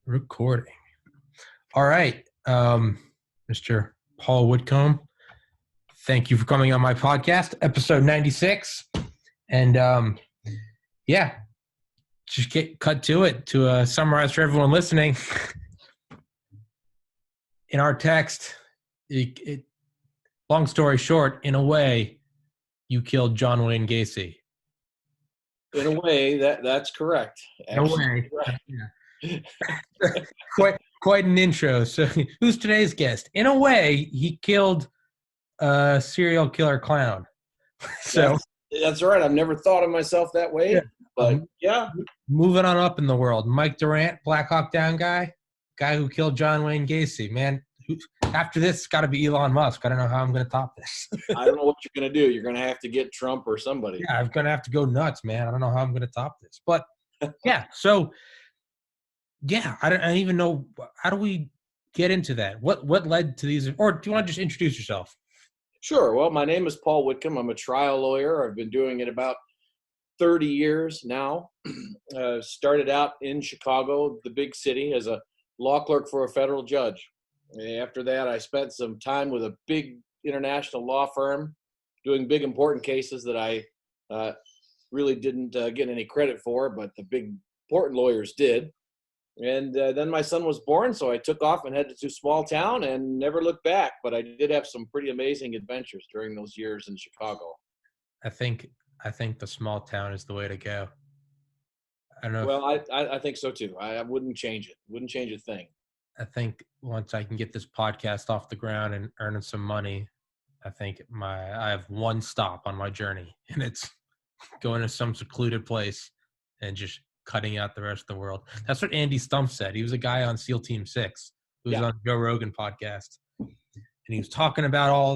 Recording. All right. Mr. Paul Whitcomb, thank you for coming on my podcast, episode 96. And just get cut to it to summarize for everyone listening. In our text, long story short, in a way, you killed John Wayne Gacy. In a way, that's correct. Actually, in a way. Yeah. Quite an intro. So who's today's guest? In a way, he killed a serial killer clown. So that's right. I've never thought of myself that way. Yeah. But yeah. Moving on up in the world. Mike Durant, Black Hawk Down guy who killed John Wayne Gacy. Man, after this, it's got to be Elon Musk. I don't know how I'm going to top this. I don't know what you're going to do. You're going to have to get Trump or somebody. Yeah, I'm going to have to go nuts, man. I don't know how I'm going to top this. But, yeah, so, yeah, I don't even know. How do we get into that? What led to these? Or do you want to just introduce yourself? Sure. Well, my name is Paul Whitcomb. I'm a trial lawyer. I've been doing it about 30 years now. Started out in Chicago, the big city, as a law clerk for a federal judge. After that, I spent some time with a big international law firm doing big, important cases that I really didn't get any credit for, but the big, important lawyers did. And then my son was born, so I took off and headed to a small town and never looked back. But I did have some pretty amazing adventures during those years in Chicago. I think the small town is the way to go. I don't know. Well, I think so too. I wouldn't change it. Wouldn't change a thing. I think once I can get this podcast off the ground and earning some money, I think I have one stop on my journey, and it's going to some secluded place and just cutting out the rest of the world. That's what Andy Stump said. He was a guy on SEAL Team 6 who was on Joe Rogan podcast, and he was talking about all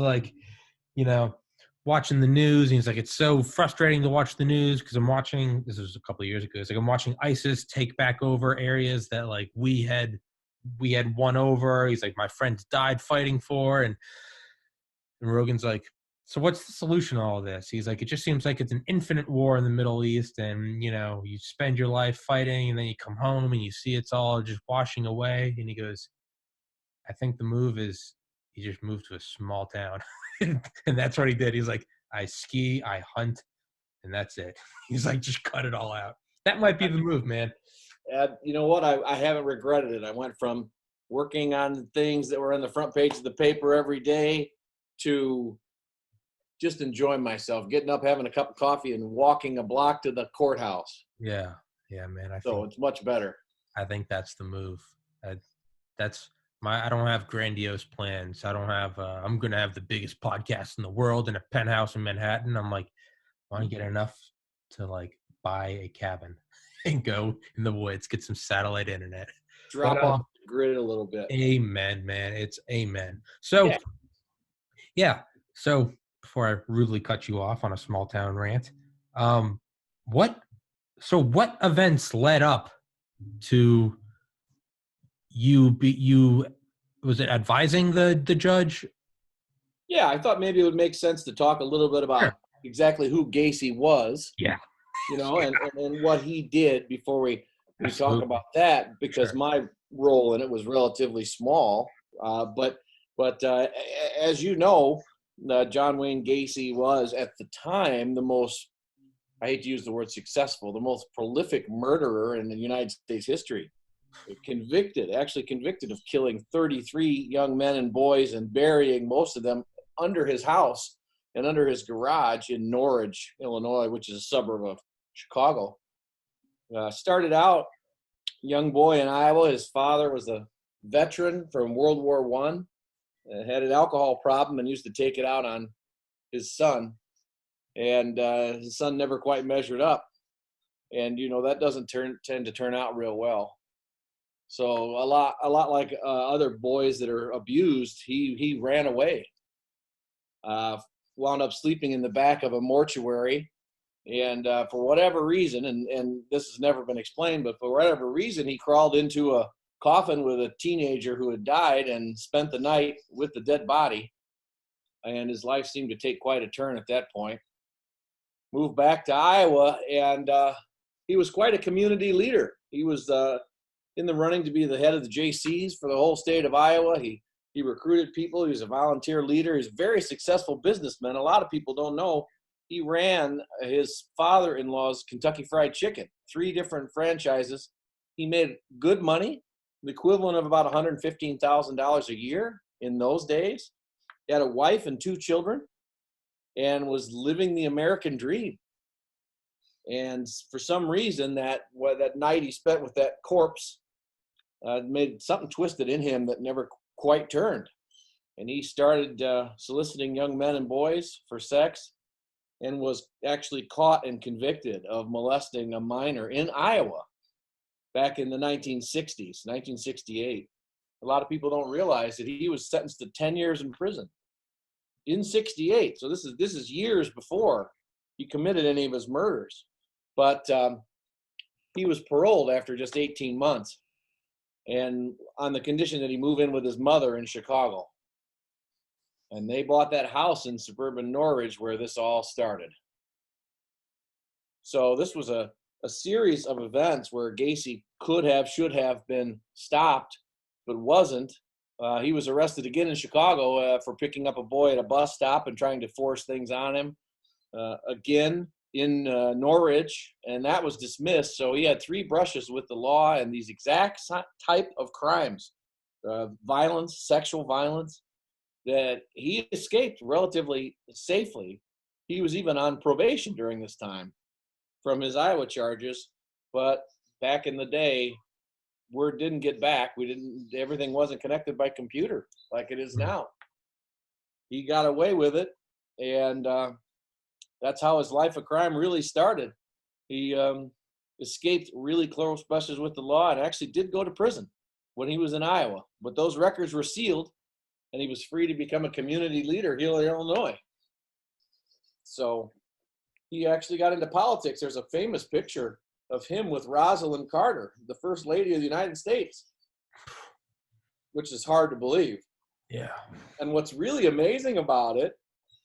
watching the news. And he's like, it's so frustrating to watch the news because I'm watching. This was a couple of years ago. It's like I'm watching ISIS take back over areas that like we had won over. He's like, my friends died fighting for, and Rogan's like, so what's the solution to all of this? He's like, it just seems like it's an infinite war in the Middle East, and you spend your life fighting, and then you come home and you see it's all just washing away. And he goes, I think the move is he just moved to a small town. And that's what he did. He's like, I ski, I hunt, and that's it. He's like, just cut it all out. That might be the move, man. You know what? I haven't regretted it. I went from working on things that were on the front page of the paper every day to just enjoying myself, getting up, having a cup of coffee, and walking a block to the courthouse. Yeah, man. So it's much better. I think that's the move. I don't have grandiose plans. I don't have. I'm going to have the biggest podcast in the world in a penthouse in Manhattan. I'm like, I want to get enough to like buy a cabin and go in the woods, get some satellite internet. Drop off the grid a little bit. Amen, man. It's amen. So, yeah. So before I rudely cut you off on a small town rant, what events led up to you was it advising the judge? Yeah, I thought maybe it would make sense to talk a little bit about exactly who Gacy was. Yeah. And what he did before we talk about that, because my role in it was relatively small. But as you know, John Wayne Gacy was at the time the most, I hate to use the word successful, the most prolific murderer in the United States history. Convicted of killing 33 young men and boys and burying most of them under his house and under his garage in Norridge, Illinois, which is a suburb of Chicago. Started out young boy in Iowa. His father was a veteran from World War I, had an alcohol problem and used to take it out on his son. And his son never quite measured up. And, that doesn't tend to turn out real well. So a lot like other boys that are abused, he ran away. Wound up sleeping in the back of a mortuary. And for whatever reason, and this has never been explained, but for whatever reason, he crawled into a coffin with a teenager who had died and spent the night with the dead body. And his life seemed to take quite a turn at that point. Moved back to Iowa, and he was quite a community leader. He was in the running to be the head of the JCs for the whole state of Iowa. He recruited people. He was a volunteer leader. He's a very successful businessman. A lot of people don't know he ran his father-in-law's Kentucky Fried Chicken, 3 different franchises. He made good money, the equivalent of about $115,000 a year in those days. He had a wife and 2 children and was living the American dream. And for some reason, that night he spent with that corpse made something twisted in him that never quite turned. And he started soliciting young men and boys for sex, and was actually caught and convicted of molesting a minor in Iowa back in the 1960s, 1968. A lot of people don't realize that he was sentenced to 10 years in prison in 68. So this is years before he committed any of his murders. But he was paroled after just 18 months, and on the condition that he move in with his mother in Chicago. And they bought that house in suburban Norridge where this all started. So this was a series of events where Gacy should have been stopped, but wasn't. He was arrested again in Chicago for picking up a boy at a bus stop and trying to force things on him. Again in Norridge, and that was dismissed. So he had 3 brushes with the law and these exact type of crimes, violence, sexual violence, that he escaped relatively safely. He was even on probation during this time from his Iowa charges, but back in the day, word didn't get back. Everything wasn't connected by computer like it is now. He got away with it, and that's how his life of crime really started. He escaped really close brushes with the law and actually did go to prison when he was in Iowa, but those records were sealed, and he was free to become a community leader here in Illinois. So he actually got into politics. There's a famous picture of him with Rosalind Carter, the First Lady of the United States, which is hard to believe. Yeah. And what's really amazing about it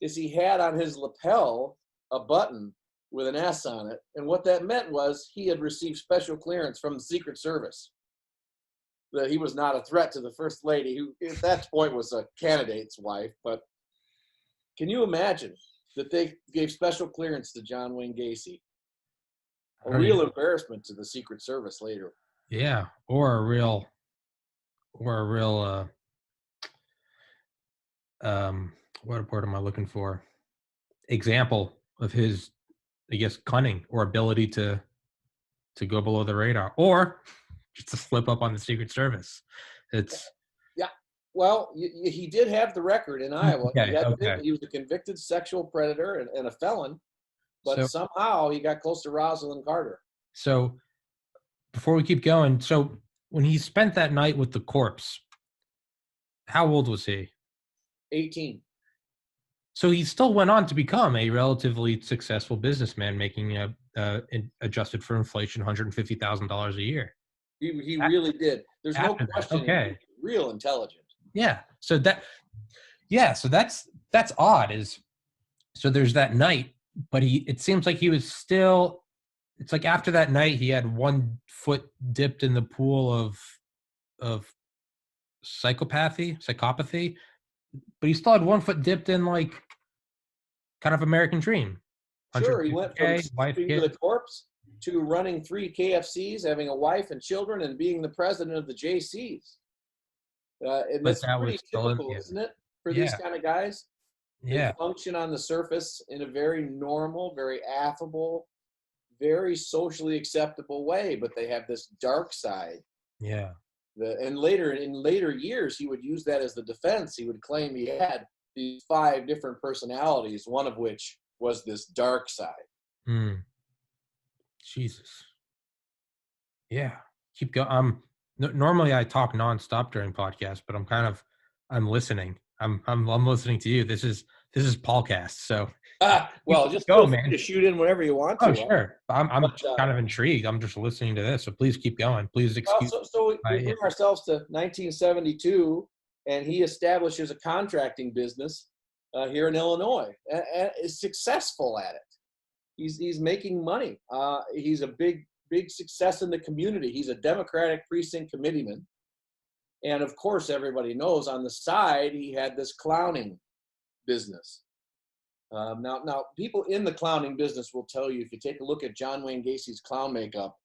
is he had on his lapel a button with an S on it. And what that meant was he had received special clearance from the Secret Service, that he was not a threat to the First Lady, who at that point was a candidate's wife. But can you imagine that they gave special clearance to John Wayne Gacy? A real embarrassment to the Secret Service later. Yeah, or a real what word am I looking for? Example of his, I guess, cunning or ability to go below the radar, or just to slip up on the Secret Service. It's well, he did have the record in Iowa. Okay. He was a convicted sexual predator and a felon, but somehow he got close to Rosalind Carter. So before we keep going, so when he spent that night with the corpse, how old was he? 18. So he still went on to become a relatively successful businessman, making adjusted for inflation $150,000 a year. He really did. There's no question. Okay. He was real intelligent. Yeah. So that's odd. So there's that night, but it seems like he was still. It's like after that night, he had 1 foot dipped in the pool of psychopathy, but he still had 1 foot dipped in like kind of American dream. Sure, he went from sleeping with a corpse to running 3 KFCs, having a wife and children, and being the president of the JCs. And that's pretty typical, isn't it, for these kind of guys? Yeah. They function on the surface in a very normal, very affable, very socially acceptable way, but they have this dark side. Yeah. In later years, he would use that as the defense. He would claim he had these 5 different personalities, one of which was this dark side. Jesus. Yeah. Keep going. Normally I talk nonstop during podcasts, but I'm listening. I'm listening to you. This is Paulcast. So well, just go, man. To shoot in whenever you want to. Oh, sure. I'm kind of intrigued. I'm just listening to this. So please keep going. Please excuse. So we bring ourselves to 1972, and he establishes a contracting business here in Illinois, and is successful at it. He's making money. He's a big big success in the community. He's a Democratic precinct committeeman. And of course, everybody knows on the side, he had this clowning business. Now, people in the clowning business will tell you, if you take a look at John Wayne Gacy's clown makeup,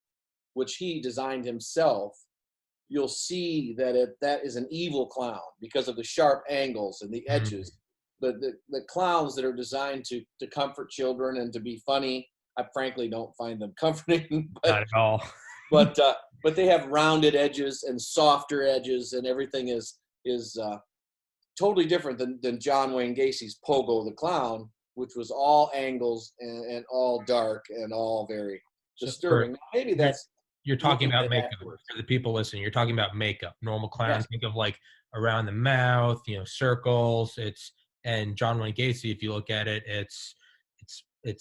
which he designed himself, you'll see that that is an evil clown because of the sharp angles and the edges. The clowns that are designed to comfort children and to be funny, I frankly don't find them comforting. Not at all. but they have rounded edges and softer edges, and everything is totally different than John Wayne Gacy's Pogo the Clown, which was all angles and all dark and all very disturbing. Maybe that's you're talking about makeup for the people listening. You're talking about makeup. Normal clowns, yes. Think of like around the mouth, circles. And John Wayne Gacy, if you look at it, it's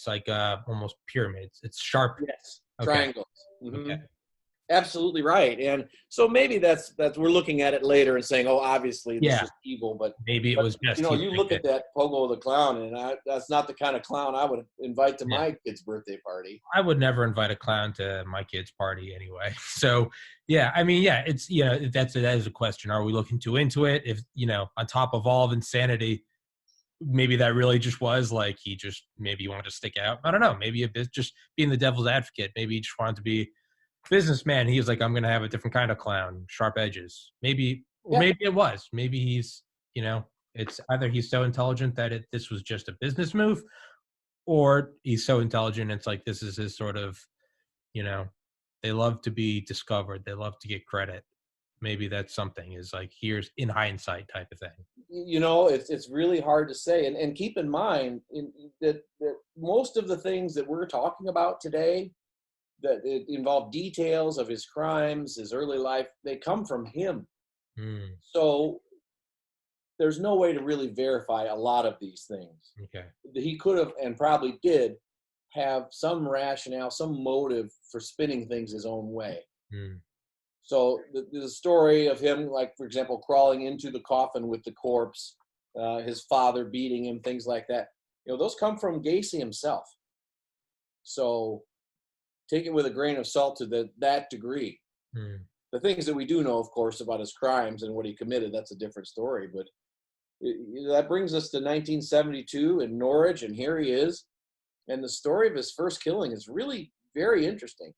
like almost pyramids. It's sharp. Yes, triangles. Okay. Mm-hmm. Okay. Absolutely right. And so maybe that's we're looking at it later and saying, oh, obviously this is evil, but maybe it was just you look at that Pogo the Clown, and that's not the kind of clown I would invite to my kid's birthday party. I would never invite a clown to my kid's party anyway. So it's that is a question. Are we looking too into it? If on top of all of insanity, maybe that really just was like maybe he wanted to stick out. I don't know. Maybe just being the devil's advocate. Maybe he just wanted to be businessman. He was like, I'm going to have a different kind of clown, sharp edges. Maybe it was. Maybe he's, it's either he's so intelligent that this was just a business move, or he's so intelligent it's like this is his sort of, they love to be discovered. They love to get credit. Maybe that's something is like here's in hindsight type of thing. It's really hard to say. And keep in mind that most of the things that we're talking about today that involve details of his crimes, his early life, they come from him. So there's no way to really verify a lot of these things. Okay. He could have, and probably did, have some rationale, some motive for spinning things his own way. So the story of him, like, for example, crawling into the coffin with the corpse, his father beating him, things like that, those come from Gacy himself. So take it with a grain of salt to that degree. The things that we do know, of course, about his crimes and what he committed, that's a different story. But that brings us to 1972 in Norwich, and here he is. And the story of his first killing is really very interesting.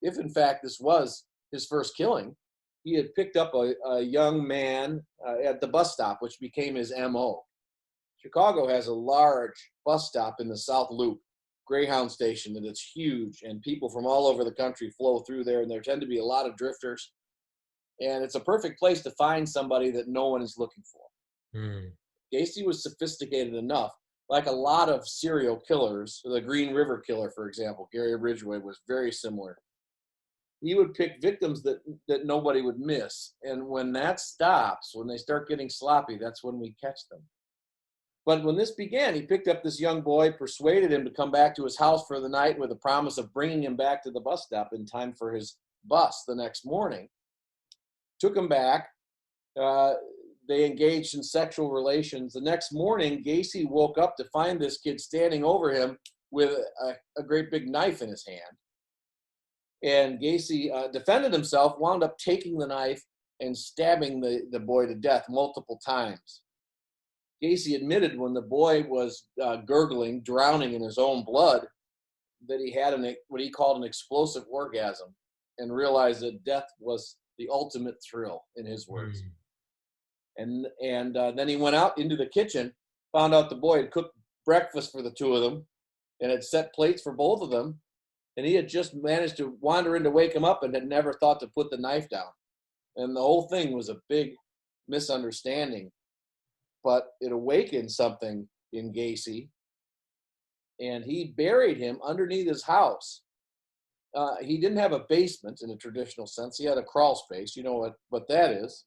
If, in fact, this was his first killing, he had picked up a young man at the bus stop, which became his M.O. Chicago has a large bus stop in the South Loop, Greyhound station, that it's huge, and people from all over the country flow through there, and there tend to be a lot of drifters. And it's a perfect place to find somebody that no one is looking for. Gacy was sophisticated enough, like a lot of serial killers. The Green River Killer, for example, Gary Ridgway, was very similar. He would pick victims that nobody would miss. And when that stops, when they start getting sloppy, that's when we catch them. But when this began, he picked up this young boy, persuaded him to come back to his house for the night with a promise of bringing him back to the bus stop in time for his bus the next morning. Took him back. They engaged in sexual relations. The next morning, Gacy woke up to find this kid standing over him with a great big knife in his hand. And Gacy defended himself, wound up taking the knife and stabbing the boy to death multiple times. Gacy admitted when the boy was gurgling, drowning in his own blood, that he had what he called an explosive orgasm, and realized that death was the ultimate thrill, in his words. And then he went out into the kitchen, found out the boy had cooked breakfast for the two of them and had set plates for both of them. And he had just managed to wander in to wake him up and had never thought to put the knife down. And the whole thing was a big misunderstanding. But it awakened something in Gacy. And he buried him underneath his house. He didn't have a basement in a traditional sense. He had a crawl space. You know what that is.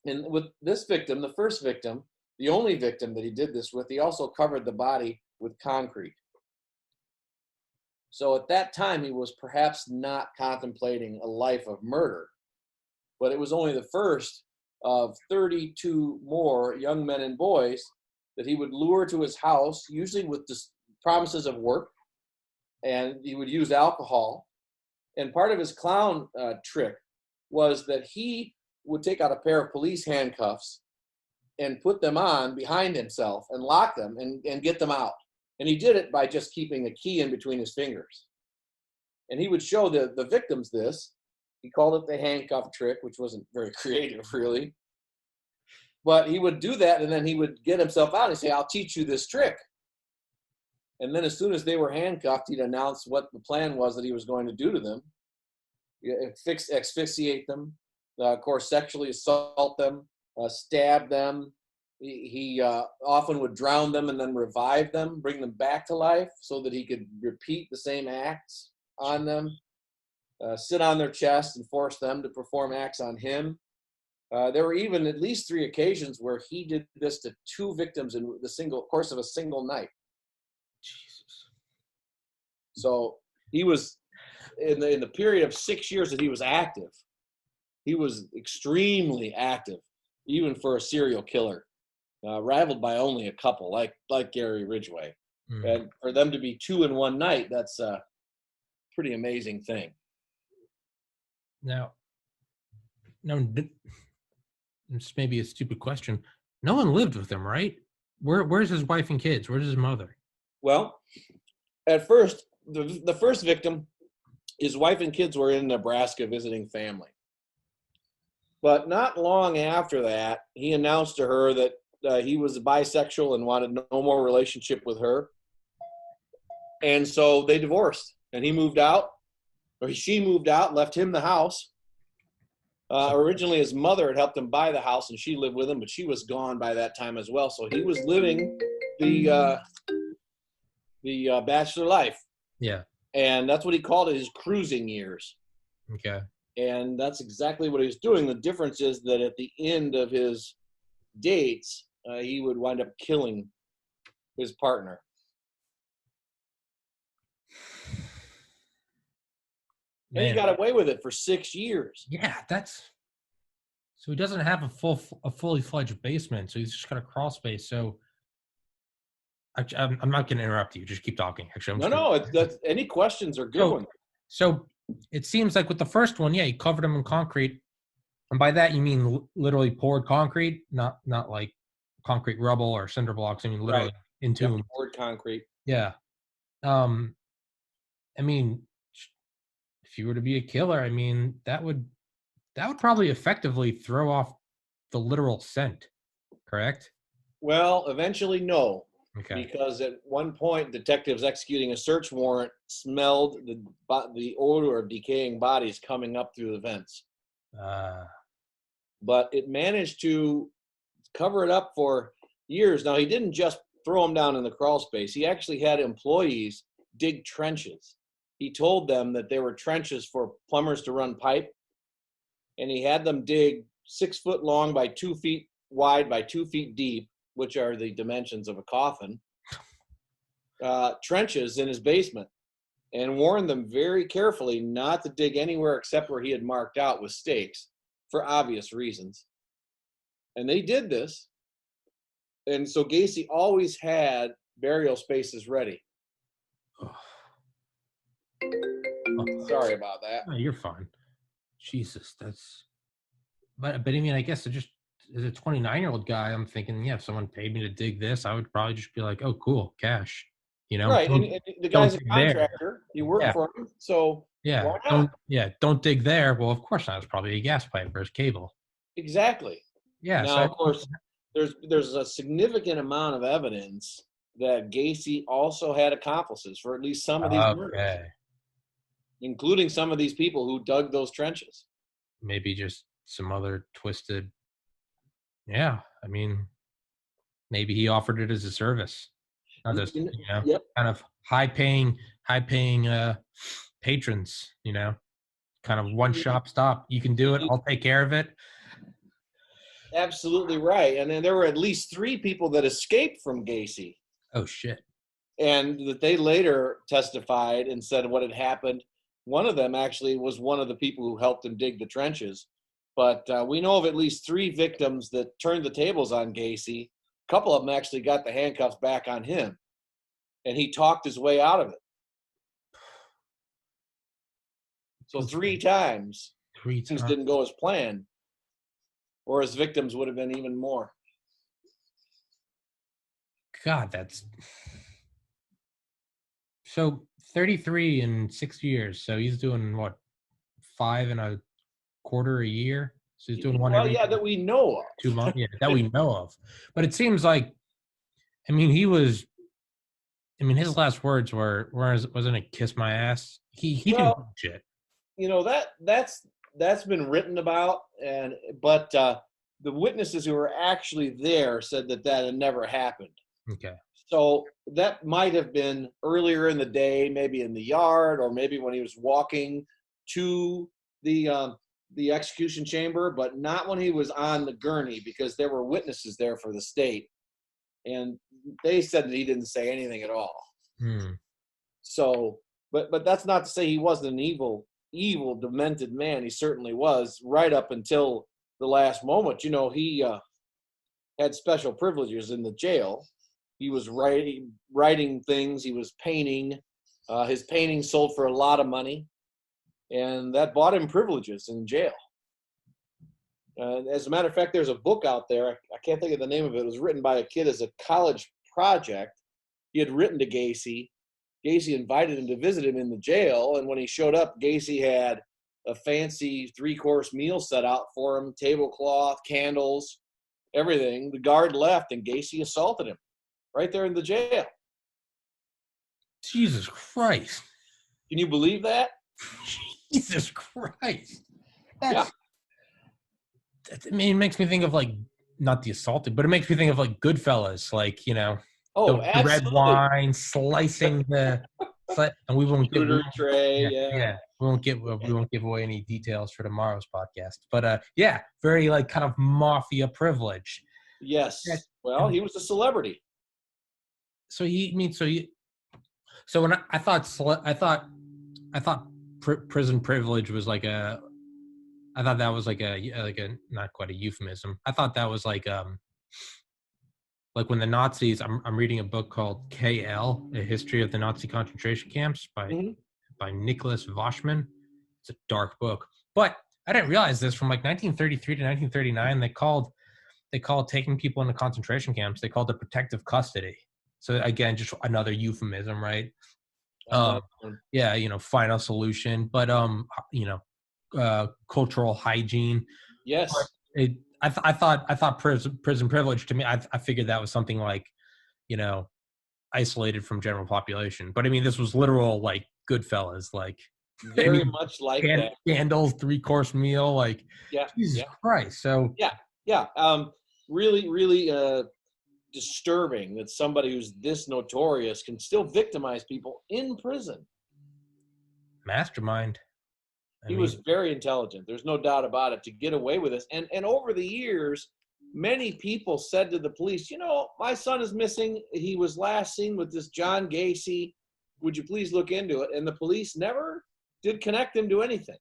And with this victim, the first victim, the only victim that he did this with, he also covered the body with concrete. So at that time, he was perhaps not contemplating a life of murder, but it was only the first of 32 more young men and boys that he would lure to his house, usually with promises of work, and he would use alcohol, And part of his clown trick was that he would take out a pair of police handcuffs and put them on behind himself and lock them and get them out. And he did it by just keeping a key in between his fingers. And he would show the victims this. He called it the handcuff trick, which wasn't very creative, really. But he would do that, and then he would get himself out and say, I'll teach you this trick. And then as soon as they were handcuffed, he'd announce what the plan was that he was going to do to them. Asphyxiate them, of course, sexually assault them, stab them. He often would drown them and then revive them, bring them back to life so that he could repeat the same acts on them, sit on their chest and force them to perform acts on him. There were even at least 3 occasions where he did this to 2 victims in the course of a single night. Jesus. So he was in the period of 6 years that he was active. He was extremely active, even for a serial killer, rivaled by only a couple, like Gary Ridgway. And for them to be 2 in one night, that's a pretty amazing thing. Now, this may be a stupid question. No one lived with him, right? Where's his wife and kids? Where's his mother? Well, at first, the first victim, his wife and kids were in Nebraska visiting family. But not long after that, he announced to her that he was bisexual and wanted no more relationship with her. And so they divorced, and he moved out, or she moved out, left him the house. Originally, his mother had helped him buy the house, and she lived with him, but she was gone by that time as well. So he was living the bachelor life. Yeah. And that's what he called it, his cruising years. Okay. And that's exactly what he was doing. The difference is that at the end of his dates, he would wind up killing his partner. Man. And he got away with it for 6 years. Yeah, so he doesn't have a fully fledged basement, so he's just got a crawl space. So I'm not going to interrupt you. Just keep talking. Actually, that's any questions are good ones. So it seems like with the first one, yeah, he covered him in concrete, and by that you mean literally poured concrete, not like concrete rubble or cinder blocks. I mean literally entombed. Poured concrete. Yeah. I mean, if you were to be a killer, I mean that would probably effectively throw off the literal scent, correct? Well, eventually no. Okay. Because at one point, detectives executing a search warrant smelled the odor of decaying bodies coming up through the vents. But it managed to cover it up for years. Now, he didn't just throw them down in the crawl space. He actually had employees dig trenches. He told them that there were trenches for plumbers to run pipe, and he had them dig 6 foot long by 2 feet wide by 2 feet deep, which are the dimensions of a coffin, trenches in his basement, and warned them very carefully not to dig anywhere except where he had marked out with stakes for obvious reasons. And they did this. And so Gacy always had burial spaces ready. Sorry about that. No, you're fine. Jesus, but I mean, I guess just as a 29-year-old guy, I'm thinking, yeah, if someone paid me to dig this, I would probably just be like, oh, cool, cash. You know, right? And the guy's a contractor. You work for him, so yeah, don't dig there. Well, of course not. It's probably a gas pipe or a cable. Exactly. Yeah. Now, of course, there's a significant amount of evidence that Gacy also had accomplices for at least some of these murders, including some of these people who dug those trenches. Maybe just some other twisted. Yeah, I mean, maybe he offered it as a service. Not just, kind of high-paying patrons, kind of one-shop stop. You can do it. I'll take care of it. Absolutely right. And then there were at least 3 people that escaped from Gacy. Oh, shit. And that they later testified and said what had happened. One of them actually was one of the people who helped him dig the trenches. But we know of at least 3 victims that turned the tables on Gacy. A couple of them actually got the handcuffs back on him. And he talked his way out of it. So 3 times 3 things times. didn't go as planned, or his victims would have been even more. God, that's so 33 in 6 years. So he's doing what, 5.25 a year? So he's doing one Well, every yeah, that we know of. 2 months. Yeah, that we know of. But it seems like, I mean, his last words wasn't it "kiss my ass"? He didn't do Well, shit. that's been written about, but the witnesses who were actually there said that had never happened. Okay. So that might have been earlier in the day, maybe in the yard, or maybe when he was walking to the execution chamber, but not when he was on the gurney, because there were witnesses there for the state, and they said that he didn't say anything at all. Hmm. So, but that's not to say he wasn't an evil, demented man. He certainly was, right up until the last moment. He had special privileges in the jail. He was writing things. He was painting. His paintings sold for a lot of money, and that bought him privileges in jail. As a matter of fact, there's a book out there. I can't think of the name of it. It was written by a kid as a college project. He had written to Gacy. Gacy invited him to visit him in the jail, and when he showed up, Gacy had a fancy 3-course meal set out for him, tablecloth, candles, everything. The guard left, and Gacy assaulted him right there in the jail. Jesus Christ. Can you believe that? Jesus Christ. Yeah. I mean, it makes me think of like, not the assaulted, but it makes me think of like Goodfellas, like, Oh, the red absolutely. wine, slicing and we won't give Tray, we won't give away any details for tomorrow's podcast. But very like kind of mafia privilege. Yes. Well, he was a celebrity. So when I thought prison privilege was like I thought that was like a not quite a euphemism. I thought that was like when the Nazis. I'm reading a book called K.L. A History of the Nazi Concentration Camps by Nicholas Voschman. It's a dark book, but I didn't realize this from like 1933 to 1939. They called taking people into concentration camps. They called it protective custody. So again, just another euphemism, right? Final solution, but cultural hygiene. Yes. I thought prison privilege, to me, I figured that was something like, isolated from general population. But I mean, this was literal, like Goodfellas, like very much like that. Candles, 3-course meal, like Jesus Christ. So really, really disturbing that somebody who's this notorious can still victimize people in prison. Mastermind. He was very intelligent. There's no doubt about it, to get away with this. And over the years, many people said to the police, my son is missing. He was last seen with this John Gacy. Would you please look into it? And the police never did connect him to anything.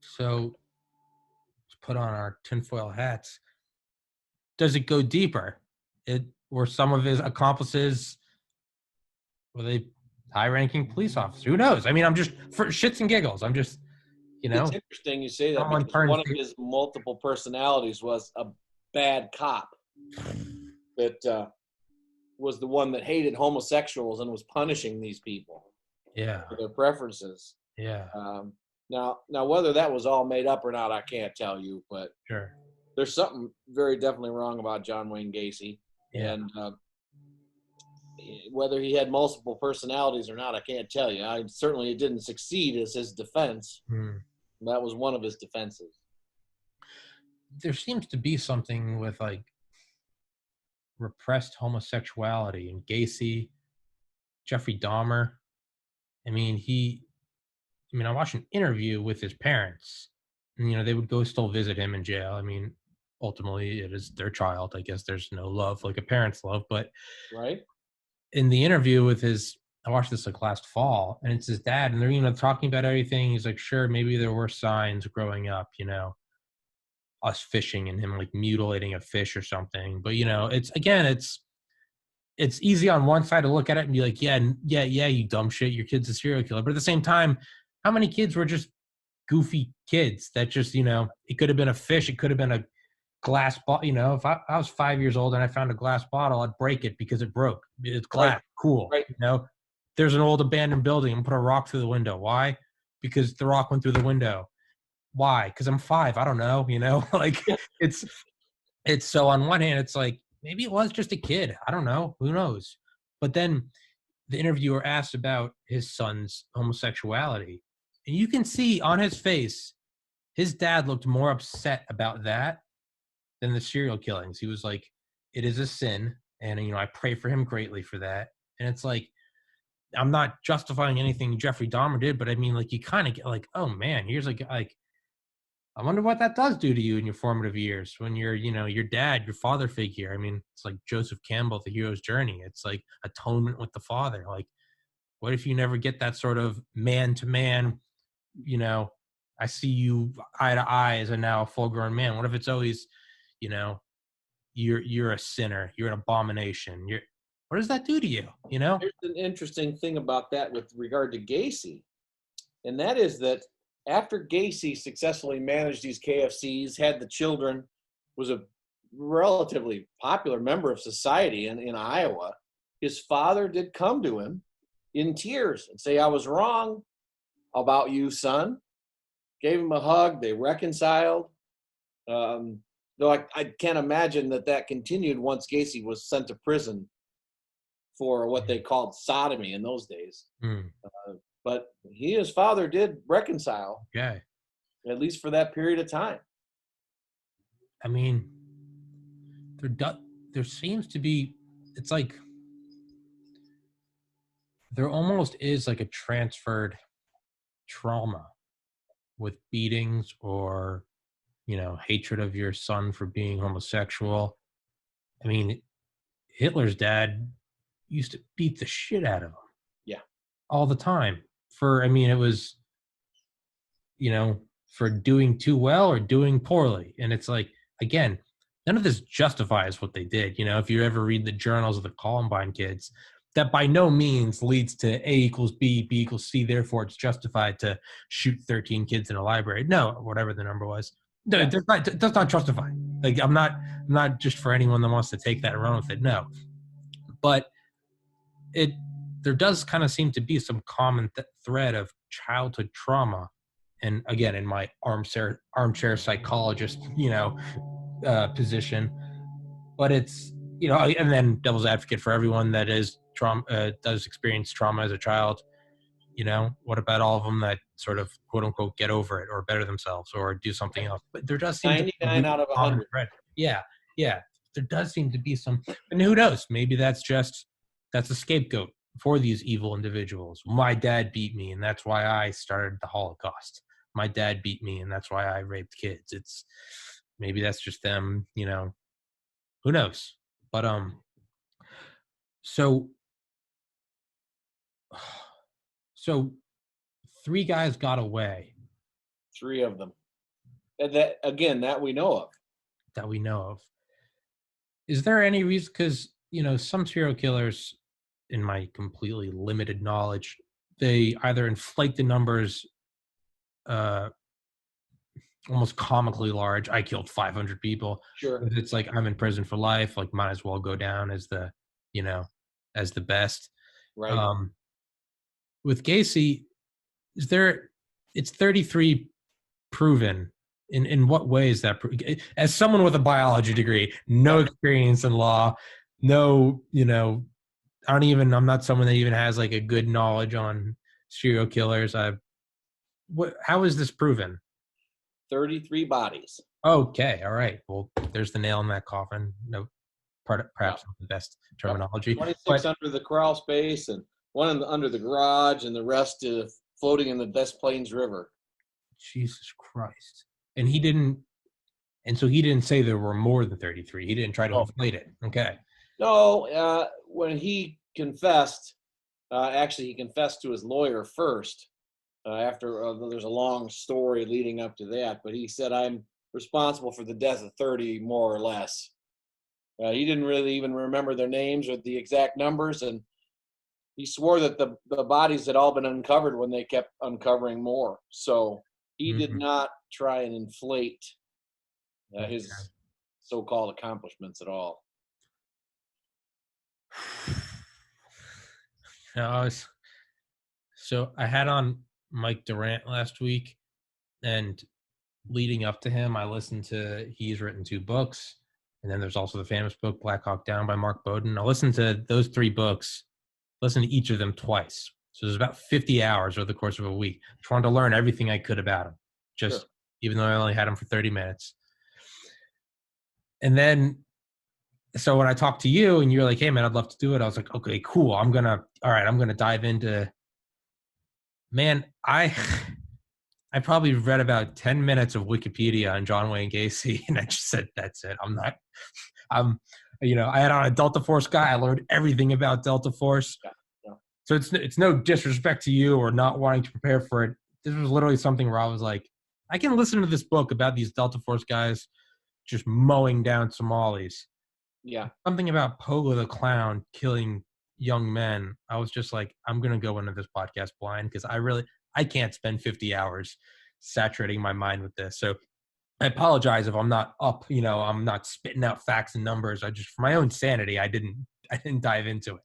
So let's put on our tinfoil hats. Does it go deeper? Were some of his accomplices, were they high-ranking police officers? Who knows? I mean, I'm just, for shits and giggles, I'm just, It's interesting you say that, because one of his multiple personalities was a bad cop that was the one that hated homosexuals and was punishing these people for their preferences. Yeah. Now, whether that was all made up or not, I can't tell you, but sure, there's something very definitely wrong about John Wayne Gacy. Yeah. And whether he had multiple personalities or not, I can't tell you. Certainly it didn't succeed as his defense. That was one of his defenses. There seems to be something with like repressed homosexuality in Gacy, Jeffrey Dahmer. I mean, I watched an interview with his parents, and they would go still visit him in jail. I mean, ultimately it is their child. I guess there's no love like a parent's love, but right. In the interview with I watched this like last fall, and it's his dad, and they're talking about everything. He's like, sure, maybe there were signs growing up, us fishing and him like mutilating a fish or something. But it's it's easy on one side to look at it and be like, yeah, you dumb shit, your kid's a serial killer. But at the same time, how many kids were just goofy kids that just, it could have been a fish, it could have been a glass bottle. If I was 5 years old and I found a glass bottle, I'd break it because it broke. It's glass, Right. cool. Right. There's an old abandoned building and put a rock through the window. Why? Because the rock went through the window. Why? Because I'm 5. I don't know. Like it's so on one hand, it's like maybe it was just a kid. I don't know. Who knows? But then the interviewer asked about his son's homosexuality, and you can see on his face, his dad looked more upset about that than the serial killings. He was like, "It is a sin, and I pray for him greatly for that." And it's like, I'm not justifying anything Jeffrey Dahmer did, but I mean, like, you kind of get like, oh man, here's like I wonder what that does do to you in your formative years when you're, your dad, your father figure. I mean, it's like Joseph Campbell, The Hero's Journey. It's like atonement with the father. Like, what if you never get that sort of man to man, I see you eye to eye as a now a full grown man. What if it's always, you know, you're a sinner, you're an abomination. What does that do to you? There's an interesting thing about that with regard to Gacy, and that is that after Gacy successfully managed these KFCs, had the children, was a relatively popular member of society in Iowa, his father did come to him in tears and say, "I was wrong about you, son." Gave him a hug. They reconciled. Though I can't imagine that continued once Gacy was sent to prison for what they called sodomy in those days. Mm. But he and his father did reconcile, Okay. at least for that period of time. I mean, there seems to be, it's like, there almost is like a transferred trauma with beatings or, hatred of your son for being homosexual. I mean, Hitler's dad used to beat the shit out of him. Yeah. All the time. It was, for doing too well or doing poorly. And it's like, again, none of this justifies what they did. If you ever read the journals of the Columbine kids, that by no means leads to A equals B, B equals C. Therefore, it's justified to shoot 13 kids in a library. No, whatever the number was. No, Yeah. it does not justify. Like, I'm not just for anyone that wants to take that and run with it. No, but there does kind of seem to be some common thread of childhood trauma. And again, in my armchair psychologist, position, but it's, and then devil's advocate for everyone that is trauma, does experience trauma as a child. What about all of them that sort of quote unquote get over it or better themselves or do something else? But there does seem to be 99 out of a common 100. thread. Yeah. There does seem to be some, and who knows? Maybe that's a scapegoat for these evil individuals. My dad beat me, and that's why I started the Holocaust. My dad beat me, and that's why I raped kids. It's maybe that's just them. Who knows? But so so 3 guys got away 3 of them. And that we know of. that we know of. Is there any reason? Because some serial killers, in my completely limited knowledge, they either inflate the numbers almost comically large. I killed 500 people. Sure. It's like I'm in prison for life. Like, might as well go down as the best. Right. With Gacy, it's 33 proven. In what way is that? As someone with a biology degree, no experience in law, no, I'm not someone that even has like a good knowledge on serial killers. How is this proven? 33 bodies. Okay, all right. Well, there's the nail in that coffin. No, perhaps not the best terminology. 26 under the crawl space and one under the garage, and the rest floating in the Des Plaines River. Jesus Christ! And so he didn't say there were more than 33. He didn't try to inflate it. Okay. No, when he confessed, actually he confessed to his lawyer first. After there's a long story leading up to that, but he said, "I'm responsible for the death of 30, more or less." He didn't really even remember their names or the exact numbers, and he swore that the bodies had all been uncovered when they kept uncovering more. So he did Mhm. not try and inflate Okay. his so-called accomplishments at all. No, so I had on Mike Durant last week, and leading up to him, I listened to he's written 2 books, and then there's also the famous book Black Hawk Down by Mark Bowden. I listened to those 3 books, listened to each of them twice. So there's about 50 hours over the course of a week, trying to learn everything I could about him. Sure. Just even though I only had him for 30 minutes. And then so when I talked to you and you're like, hey man, I'd love to do it. I was like, okay, cool. I'm gonna dive into, man, I probably read about 10 minutes of Wikipedia on John Wayne Gacy, and I just said, that's it. I'm, I had on a Delta Force guy. I learned everything about Delta Force. Yeah. Yeah. So it's no disrespect to you or not wanting to prepare for it. This was literally something where I was like, I can listen to this book about these Delta Force guys just mowing down Somalis. Yeah. Something about Pogo the Clown killing young men. I was just like, I'm going to go into this podcast blind because I can't spend 50 hours saturating my mind with this. So I apologize if I'm not up, I'm not spitting out facts and numbers. For my own sanity, I didn't dive into it.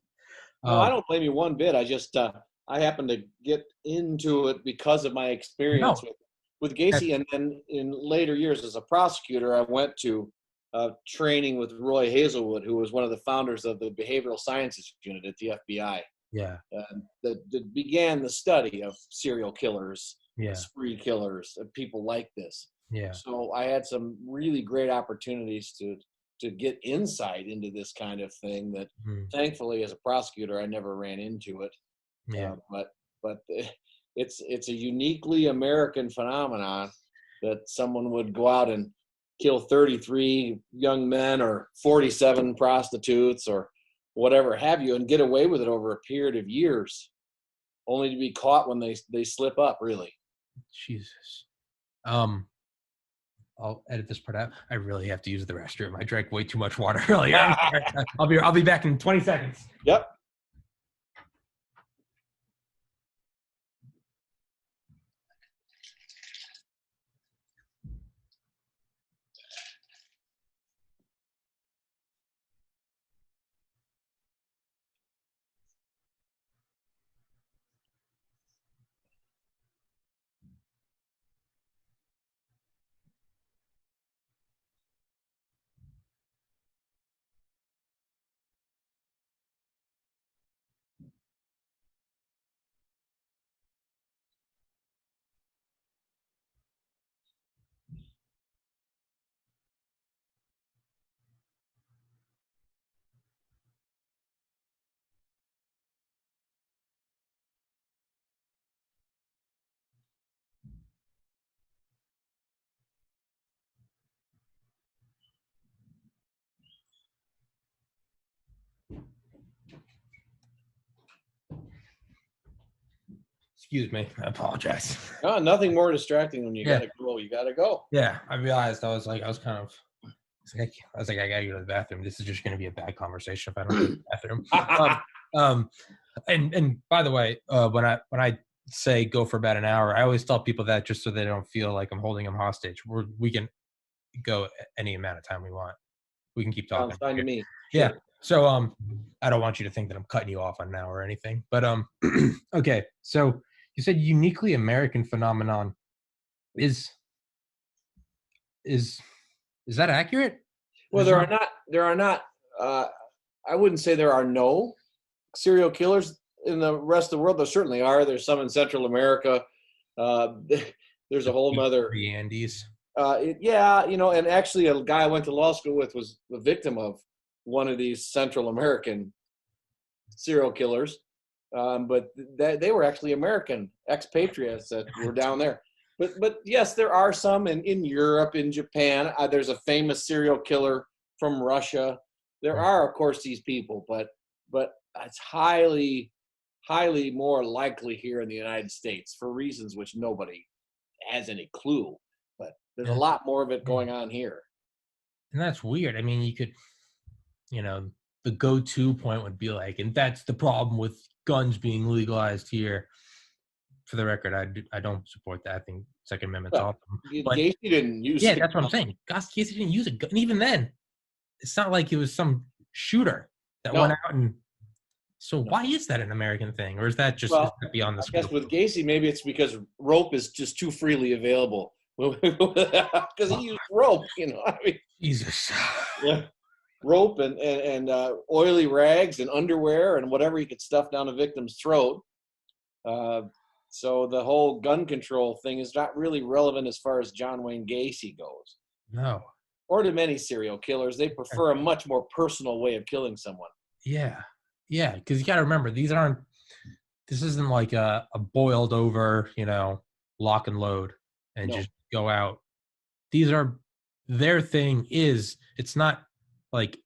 No, I Um, don't blame you one bit. I just I happened to get into it because of my experience no, with that, Gacy, and then in later years as a prosecutor, I went to training with Roy Hazelwood, who was one of the founders of the Behavioral Sciences Unit at the FBI, yeah, that began the study of serial killers, yeah, spree killers, and people like this. yeah. So I had some really great opportunities to get insight into this kind of thing that Mm, thankfully as a prosecutor I never ran into it. yeah. But it's a uniquely American phenomenon that someone would go out and kill 33 young men or 47 prostitutes or whatever have you and get away with it over a period of years, only to be caught when they slip up, really. Jesus. Um, I'll edit this part out. I really have to use the restroom. I drank way too much water earlier. I'm sorry. I'll be back in 20 seconds. Yep. Excuse me. I apologize. No, nothing more distracting when you Yeah. gotta go. You gotta go. Yeah. I realized I was kind of, I gotta go to the bathroom. This is just going to be a bad conversation if I don't go to the bathroom. Um, and by the way, when I say go for about an hour, I always tell people that just so they don't feel like I'm holding them hostage. We can go any amount of time we want. We can keep Sounds talking. fine to me. Yeah. Sure. So I don't want you to think that I'm cutting you off on now or anything. But okay. So you said uniquely American phenomenon is is is that accurate? Well, There's not. there are not. Uh, I wouldn't say there are no serial killers in the rest of the world. There certainly are. There's some in Central America. Uh, there's a whole nother. The Andes. Yeah, and actually, a guy I went to law school with was the victim of one of these Central American serial killers. But they were actually American expatriates that were down there. But yes, there are some in Europe, in Japan. There's a famous serial killer from Russia. There are, of course, these people, but it's highly more likely here in the United States for reasons which nobody has any clue. But there's a Yeah. lot more of it going on here. And that's weird. I mean, the go-to point would be like, and that's the problem with guns being legalized here. For the record, I don't support that. I think Second Amendment's Well, awesome. But Gacy didn't use yeah, it. that's what I'm saying. Casey didn't use a gun. And even then, it's not like it was some shooter that went out and. So why is that an American thing, or is that just beyond the scope? I guess with Gacy, maybe it's because rope is just too freely available. Because he used rope, I mean, Jesus. Yeah, rope and oily rags and underwear and whatever he could stuff down a victim's throat. So the whole gun control thing is not really relevant as far as John Wayne Gacy goes. No. Or to many serial killers, they prefer a much more personal way of killing someone. Yeah. Yeah, because you got to remember, this isn't like a boiled over, lock and load and just go out. Their thing it's not like,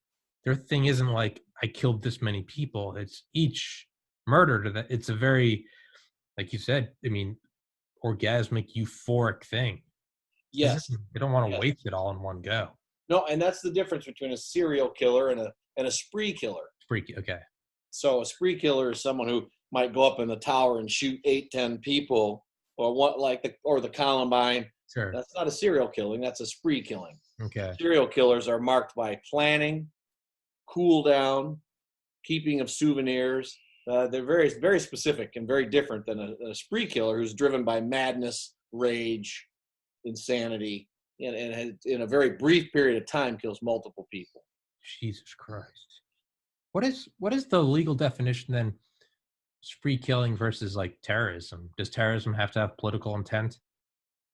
their thing isn't like, I killed this many people. It's each murder to that. It's a very, like you said, I mean, orgasmic, euphoric thing. Yes. They don't want to waste it all in one go. No, and that's the difference between a serial killer and a spree killer. Okay. So a spree killer is someone who might go up in the tower and shoot 8-10 people, or the Columbine. Sure. That's not a serial killing. That's a spree killing. Okay. Serial killers are marked by planning, cool down, keeping of souvenirs. They're very, very specific and very different than a spree killer who's driven by madness, rage, insanity, and in a very brief period of time kills multiple people. Jesus Christ. What is the legal definition then? Spree killing versus like terrorism. Does terrorism have to have political intent?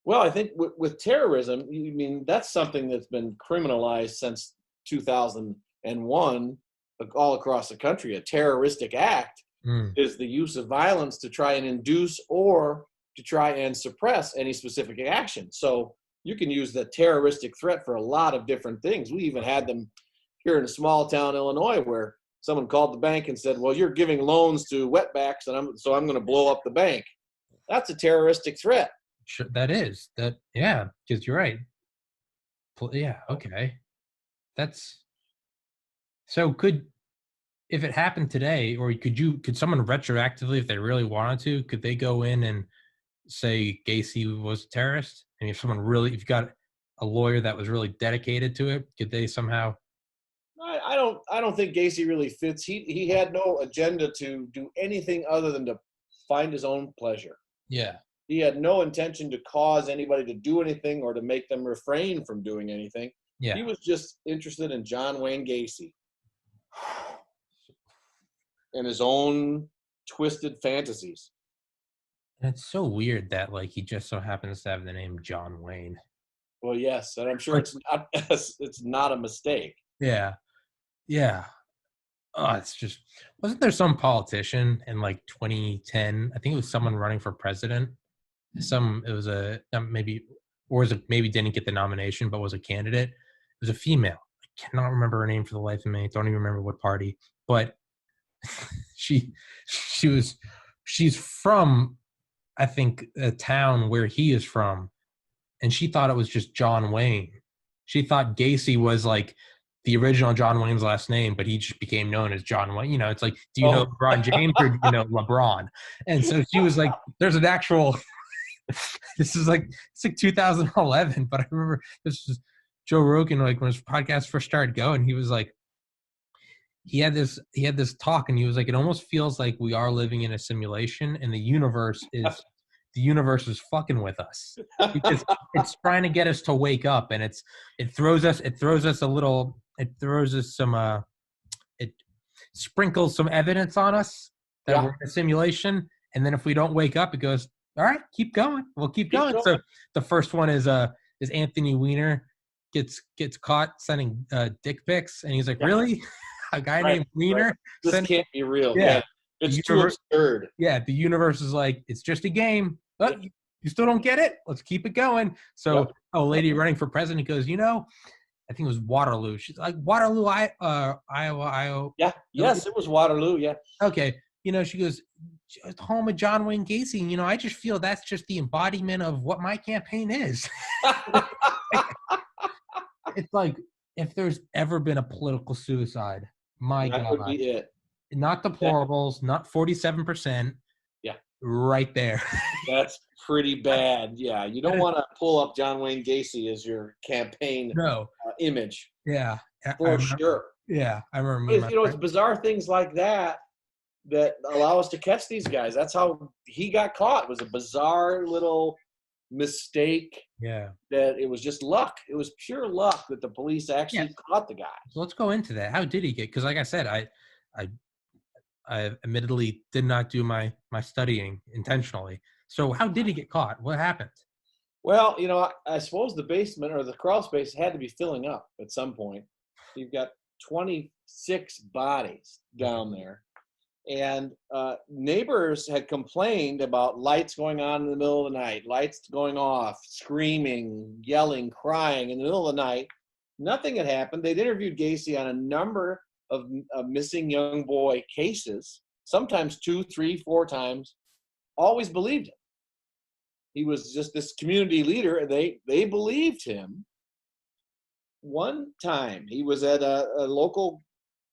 Well, I think with terrorism, I mean, that's something that's been criminalized since 2001 all across the country. A terroristic act is the use of violence to try and induce or to try and suppress any specific action. So you can use the terroristic threat for a lot of different things. We even had them here in small town Illinois where someone called the bank and said, well, you're giving loans to wetbacks, and I'm going to blow up the bank. That's a terroristic threat. Sure, that is. Yeah, because you're right. Yeah, okay. That's so if it happened today, or could someone retroactively, if they really wanted to, could they go in and say Gacy was a terrorist? And if you got a lawyer that was really dedicated to it, could they somehow? I don't think Gacy really fits. He had no agenda to do anything other than to find his own pleasure. Yeah. He had no intention to cause anybody to do anything or to make them refrain from doing anything. Yeah. He was just interested in John Wayne Gacy and his own twisted fantasies. And it's so weird that he just so happens to have the name John Wayne. Well, yes, and I'm sure it's not a mistake. Yeah. Yeah. Oh, it's just, wasn't there some politician in 2010? I think it was someone running for president. Maybe didn't get the nomination, but was a candidate. It was a female. I cannot remember her name for the life of me. Don't even remember what party, but she's from, I think, a town where he is from. And she thought it was just John Wayne. She thought Gacy was the original John Wayne's last name, but he just became known as John Wayne. It's like, do you know LeBron James or do you know LeBron? And so she was like, there's an actual, it's 2011, but I remember this was Joe Rogan, when his podcast first started going, he was like, he had this talk and he was like, it almost feels like we are living in a simulation and the universe is fucking with us because it's trying to get us to wake up, and it sprinkles some evidence on us that we're in a simulation, and then if we don't wake up, it goes, all right, keep going. We'll keep going. So the first one is Anthony Weiner gets caught sending dick pics, and he's like, really? A guy named Weiner? This can't be real. Yeah. It's too absurd. Yeah, the universe is like, it's just a game. But you still don't get it? Let's keep it going. So a lady running for president goes, I think it was Waterloo. She's like, Waterloo, Iowa. Yeah, yes, it was Waterloo, yeah. Okay. She goes, home of John Wayne Gacy. I just feel that's just the embodiment of what my campaign is. It's like, if there's ever been a political suicide, my That could God, be it. not deplorables, not 47%, Yeah, right there. that's pretty bad. Yeah, you That don't is, want to pull up John Wayne Gacy as your campaign no, image yeah, I for remember. sure. Yeah, I remember me But and it's, my it's friend. bizarre things like that that allow us to catch these guys. That's how he got caught. It was a bizarre little mistake Yeah, that it was just luck. It was pure luck that the police yeah. actually caught the guy. So let's go into that. How did he get? Because, like I said, I, I admittedly did not do my studying intentionally. So, how did he get caught? What happened? Well, I suppose the basement or the crawl space had to be filling up at some point. You've got 26 bodies down there. And neighbors had complained about lights going on in the middle of the night, lights going off, screaming, yelling, crying in the middle of the night. Nothing had happened. They'd interviewed Gacy on a number of missing young boy cases, sometimes 2, 3, 4 times, always believed him. He was just this community leader, and they believed him. One time he was at a local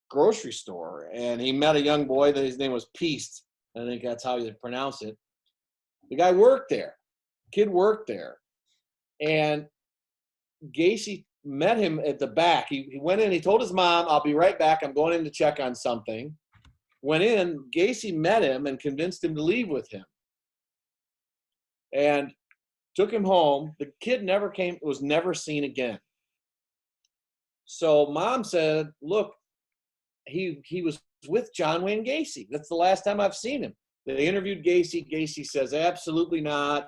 grocery store and he met a young boy that his name was Peace. I think that's how you pronounce it. The guy worked there. Kid worked there. And Gacy met him at the back. He went in, he told his mom, I'll be right back. I'm going in to check on something. Went in, Gacy met him and convinced him to leave with him. And took him home. The kid was never seen again. So mom said, look, he was with John Wayne Gacy. That's the last time I've seen him. They interviewed Gacy. Gacy says, absolutely not.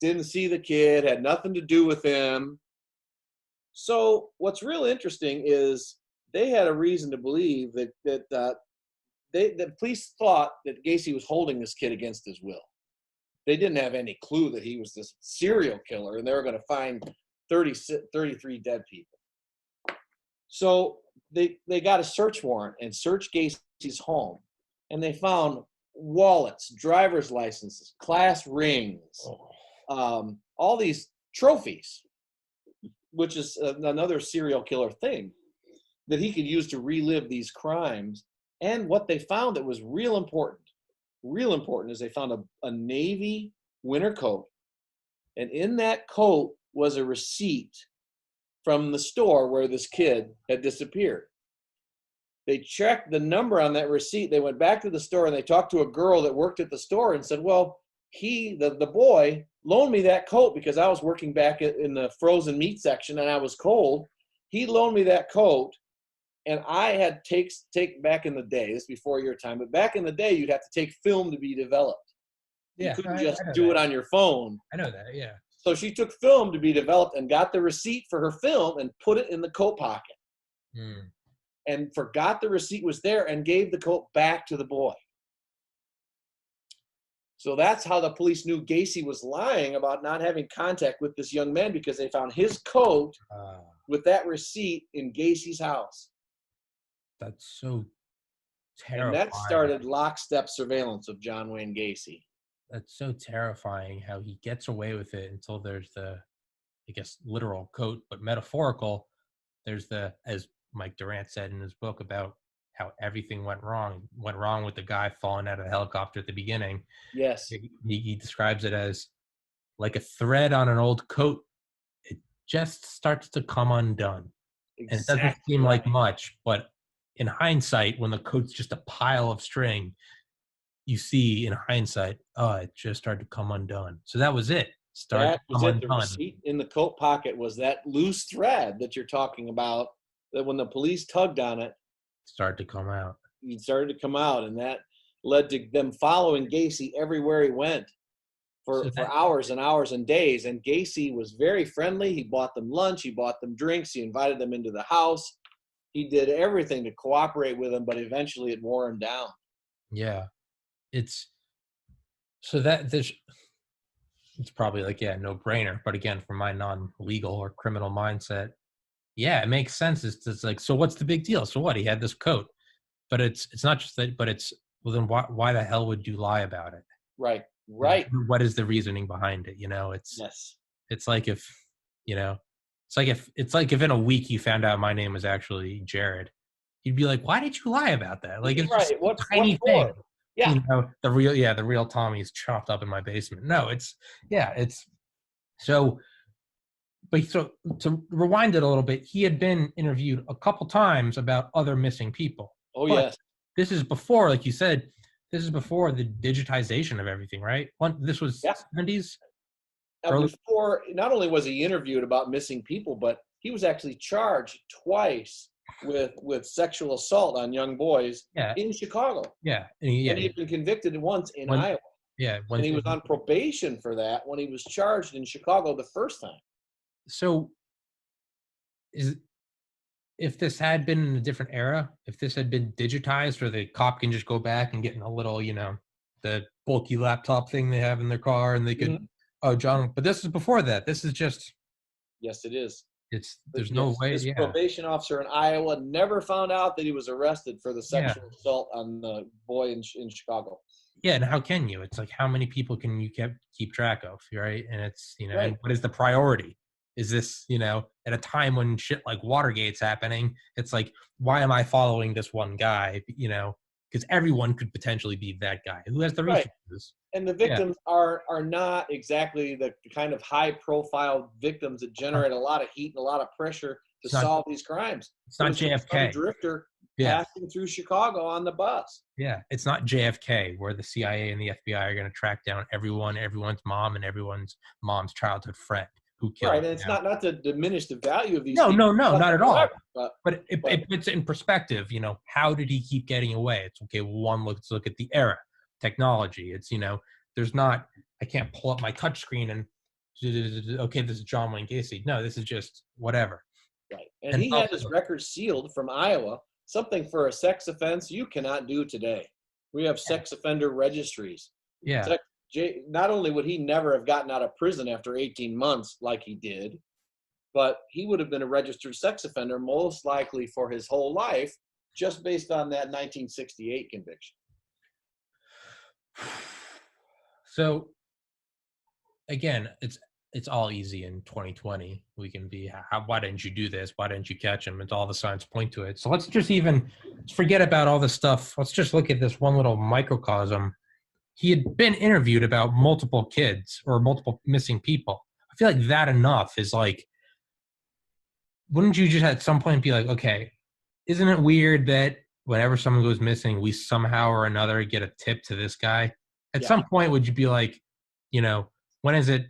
Didn't see the kid, had nothing to do with him. So what's real interesting is they had a reason to believe that the police thought that Gacy was holding this kid against his will. They didn't have any clue that he was this serial killer and they were going to find 33 dead people. So they got a search warrant and searched Gacy's home, and they found wallets, driver's licenses, class rings, all these trophies, which is another serial killer thing that he could use to relive these crimes. And what they found that was real important is they found a Navy winter coat, and in that coat was a receipt from the store where this kid had disappeared. They checked the number on that receipt. They went back to the store and they talked to a girl that worked at the store and said, well, the boy loaned me that coat because I was working back in the frozen meat section and I was cold. He loaned me that coat, and I had take back in the day, this is before your time, but back in the day, you'd have to take film to be developed. Yeah, you couldn't I just know do that. it on your phone. I know that. Yeah. So she took film to be developed and got the receipt for her film and put it in the coat pocket. And forgot the receipt was there and gave the coat back to the boy. So that's how the police knew Gacy was lying about not having contact with this young man, because they found his coat with that receipt in Gacy's house. That's so terrifying. And that started lockstep surveillance of John Wayne Gacy. That's so terrifying how he gets away with it until there's the, I guess, literal coat, but metaphorical. There's the, as Mike Durant said in his book about how everything went wrong with the guy falling out of the helicopter at the beginning. Yes. He describes it as like a thread on an old coat. It just starts to come undone. Exactly. And it doesn't seem like much, but in hindsight, when the coat's just a pile of string, you see in hindsight, it just started to come undone. So that was it. That was it. The receipt in the coat pocket was that loose thread that you're talking about, that when the police tugged on it, started to come out. It started to come out, and that led to them following Gacy everywhere he went for hours and hours and days. And Gacy was very friendly. He bought them lunch. He bought them drinks. He invited them into the house. He did everything to cooperate with them, but eventually it wore him down. Yeah. It's probably like, no brainer. But again, from my non-legal or criminal mindset, it makes sense. It's like, so what's the big deal? So what? He had this coat, but it's not just that, but it's, well, then why the hell would you lie about it? Right. What is the reasoning behind it? It's, yes. It's like if, it's like if in a week you found out my name was actually Jared, you'd be like, why did you lie about that? Like, it's just Right. a What tiny for? thing. Yeah. The real Tommy's chopped up in my basement. No, it's so. But so to rewind it a little bit, he had been interviewed a couple times about other missing people. Oh But yes. this is before, like you said, this is before the digitization of everything, right? This was Yeah. 70s, Now, early. before, not only was he interviewed about missing people, but he was actually charged twice with sexual assault on young boys Yeah, in Chicago, yeah, and he'd been convicted once in when Iowa, yeah, and when he was on probation for that when he was charged in Chicago the first time. so is if this had been in a different era, if this had been digitized, or the cop can just go back and get in a little, the bulky laptop thing they have in their car, and they could, Mhm. oh, John, but this is before that. This is just, Yes, it is. But there's no yes, way. this Yeah, probation officer in Iowa never found out that he was arrested for the yeah, sexual assault on the boy in Chicago. yeah. And how can you? It's like, how many people can you keep track of, right? And it's, and Right. what is the priority? Is this, at a time when shit like Watergate's happening, it's like, why am I following this one guy? Because everyone could potentially be that guy who has the Right. resources. And the Yeah. victims are not exactly the kind of high profile victims that generate a lot of heat and a lot of pressure to It's not, solve these crimes. it's It not was just some JFK. drifter Yeah. passing through Chicago on the bus. Yeah. It's not JFK where the CIA and the FBI are going to track down everyone's mom and everyone's mom's childhood friend who killed. Right. And it's not to diminish the value of these No, people not at all. but It puts it in perspective. How did he keep getting away? It's okay. Let's look at the era, technology. It's, there's not, I can't pull up my touchscreen and, okay, this is John Wayne Gacy. No, this is just whatever. right. And And he had his record sealed from Iowa, something for a sex offense you cannot do today. We have sex offender registries. yeah, Not only would he never have gotten out of prison after 18 months like he did, but he would have been a registered sex offender most likely for his whole life just based on that 1968 conviction. so again, it's all easy in 2020. We can be, why didn't you do this? Why didn't you catch him? It's all the signs point to it. So let's forget about all this stuff. Let's just look at this one little microcosm. He had been interviewed about multiple kids or multiple missing people. I feel like that enough is like, wouldn't you just at some point be like, okay, isn't it weird that whenever someone goes missing, we somehow or another get a tip to this guy? At some point, would you be like, when is it,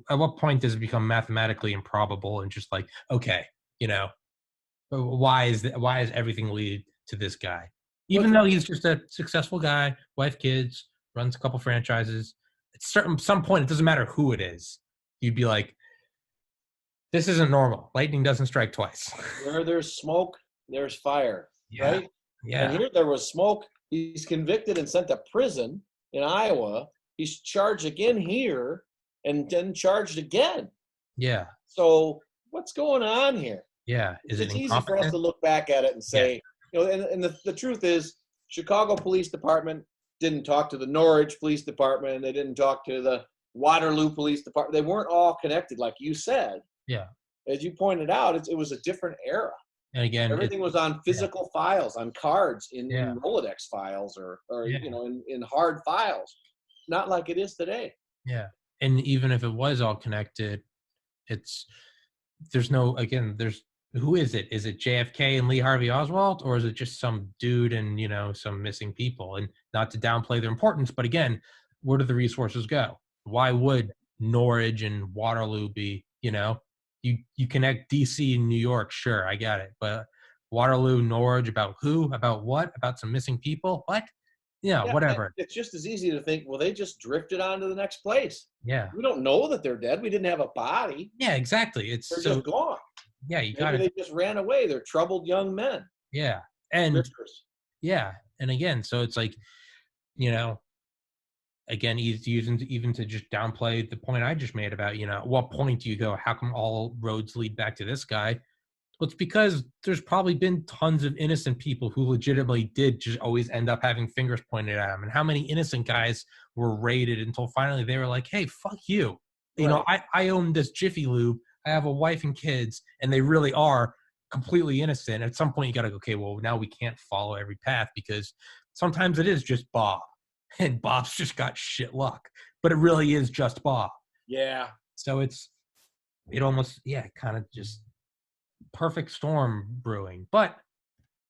at what point does it become mathematically improbable and just like, okay, why is everything lead to this guy? Even though he's just a successful guy, wife, kids, runs a couple franchises, at some point, it doesn't matter who it is. You'd be like, this isn't normal. Lightning doesn't strike twice. Where there's smoke, there's fire, Yeah. right? Yeah. And here there was smoke. He's convicted and sent to prison in Iowa. He's charged again here and then charged again. Yeah. So what's going on here? Yeah. It's easy for us to look back at it and say, and the truth is, Chicago Police Department didn't talk to the Norwich Police Department. They didn't talk to the Waterloo Police Department. They weren't all connected, like you said. Yeah. As you pointed out, it was a different era. And again, everything was on physical files, on cards, in Rolodex files, or in hard files, not like it is today. Yeah. And even if it was all connected, who is it? Is it JFK and Lee Harvey Oswald, or is it just some dude and, some missing people? And not to downplay their importance, but again, where do the resources go? Why would Norwich and Waterloo be, you connect DC and New York, sure, I got it. But Waterloo, Norwich, about who? About what? About some missing people? What? Yeah, whatever. It's just as easy to think, well, they just drifted on to the next place. Yeah. We don't know that they're dead. We didn't have a body. Yeah, exactly. They're just gone. Yeah, Maybe they just ran away. They're troubled young men. Yeah. And drifters. Yeah. And again, so it's like, again, even to just downplay the point I just made about, at what point do you go, how come all roads lead back to this guy? Well, it's because there's probably been tons of innocent people who legitimately did just always end up having fingers pointed at them. And how many innocent guys were raided until finally they were like, hey, fuck you. Right. I own this Jiffy Lube. I have a wife and kids, and they really are completely innocent. At some point, you got to go, okay, well, now we can't follow every path because sometimes it is just Bob, and Bob's just got shit luck. But it really is just Bob. Yeah. So it almost, kind of just perfect storm brewing. But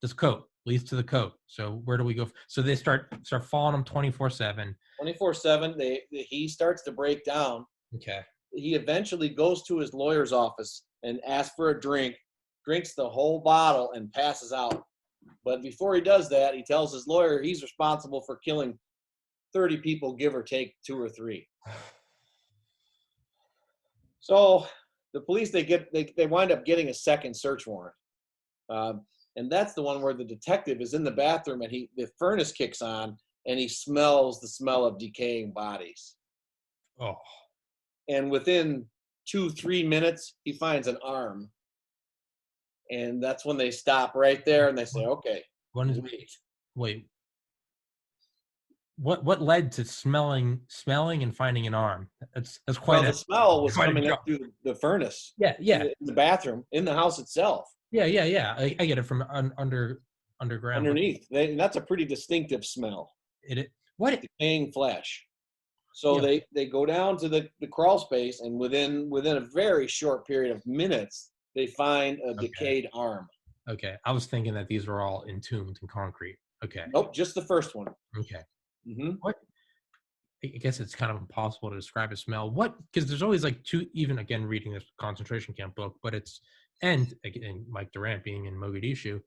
this coat leads to the coat. So where do we go? So they start following him 24/7. 24/7. He starts to break down. Okay. He eventually goes to his lawyer's office and asks for a drink, drinks the whole bottle, and passes out. But before he does that, he tells his lawyer he's responsible for killing 30 people, give or take 2 or 3. So the police, they wind up getting a second search warrant. And that's the one where the detective is in the bathroom and the furnace kicks on and he smells the smell of decaying bodies. Oh. And within 2-3 minutes, he finds an arm. And that's when they stop right there and they say, okay, wait. What led to smelling and finding an arm? That's quite the smell was coming up through the furnace. Yeah. In the bathroom, in the house itself. Yeah. I get it from underground. Underneath. That's a pretty distinctive smell. What? Decaying flesh. So they go down to the crawl space, and within a very short period of minutes, they find a decayed arm. Okay. I was thinking that these were all entombed in concrete. Okay. Nope, just the first one. Okay. Mm-hmm. What? I guess it's kind of impossible to describe a smell. What? Because there's always like two, even again, reading this concentration camp book, but and again, Mike Durant being in Mogadishu,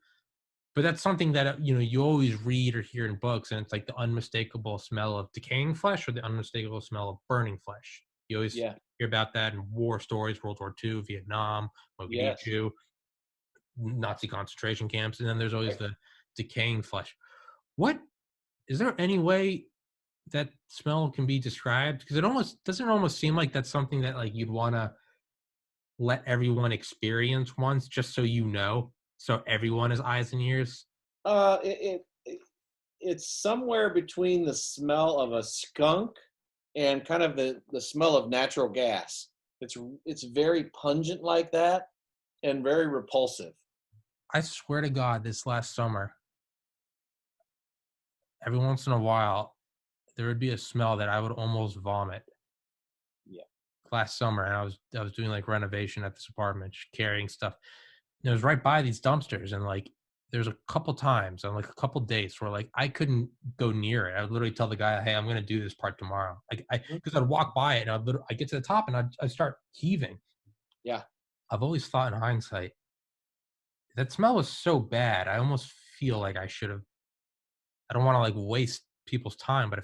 but that's something that, you always read or hear in books, and it's like the unmistakable smell of decaying flesh or the unmistakable smell of burning flesh. You always hear about that in war stories, World War II, Vietnam, Mogadishu, Nazi concentration camps, and then there's always the decaying flesh. What? Is there any way that smell can be described? Because it doesn't seem like that's something that like you'd want to let everyone experience once, just so everyone has eyes and ears. It's somewhere between the smell of a skunk and kind of the smell of natural gas. It's very pungent like that and very repulsive. I swear to God, this last summer, every once in a while, there would be a smell that I would almost vomit. Yeah. Last summer, and I was doing like renovation at this apartment, just carrying stuff. And it was right by these dumpsters, and like there's a couple times on like a couple dates where like I couldn't go near it. I would literally tell the guy, "Hey, I'm going to do this part tomorrow." Because I'd walk by it and I'd get to the top and I'd start heaving. Yeah. I've always thought in hindsight that smell was so bad. I almost feel like I should have. I don't want to like waste people's time, but I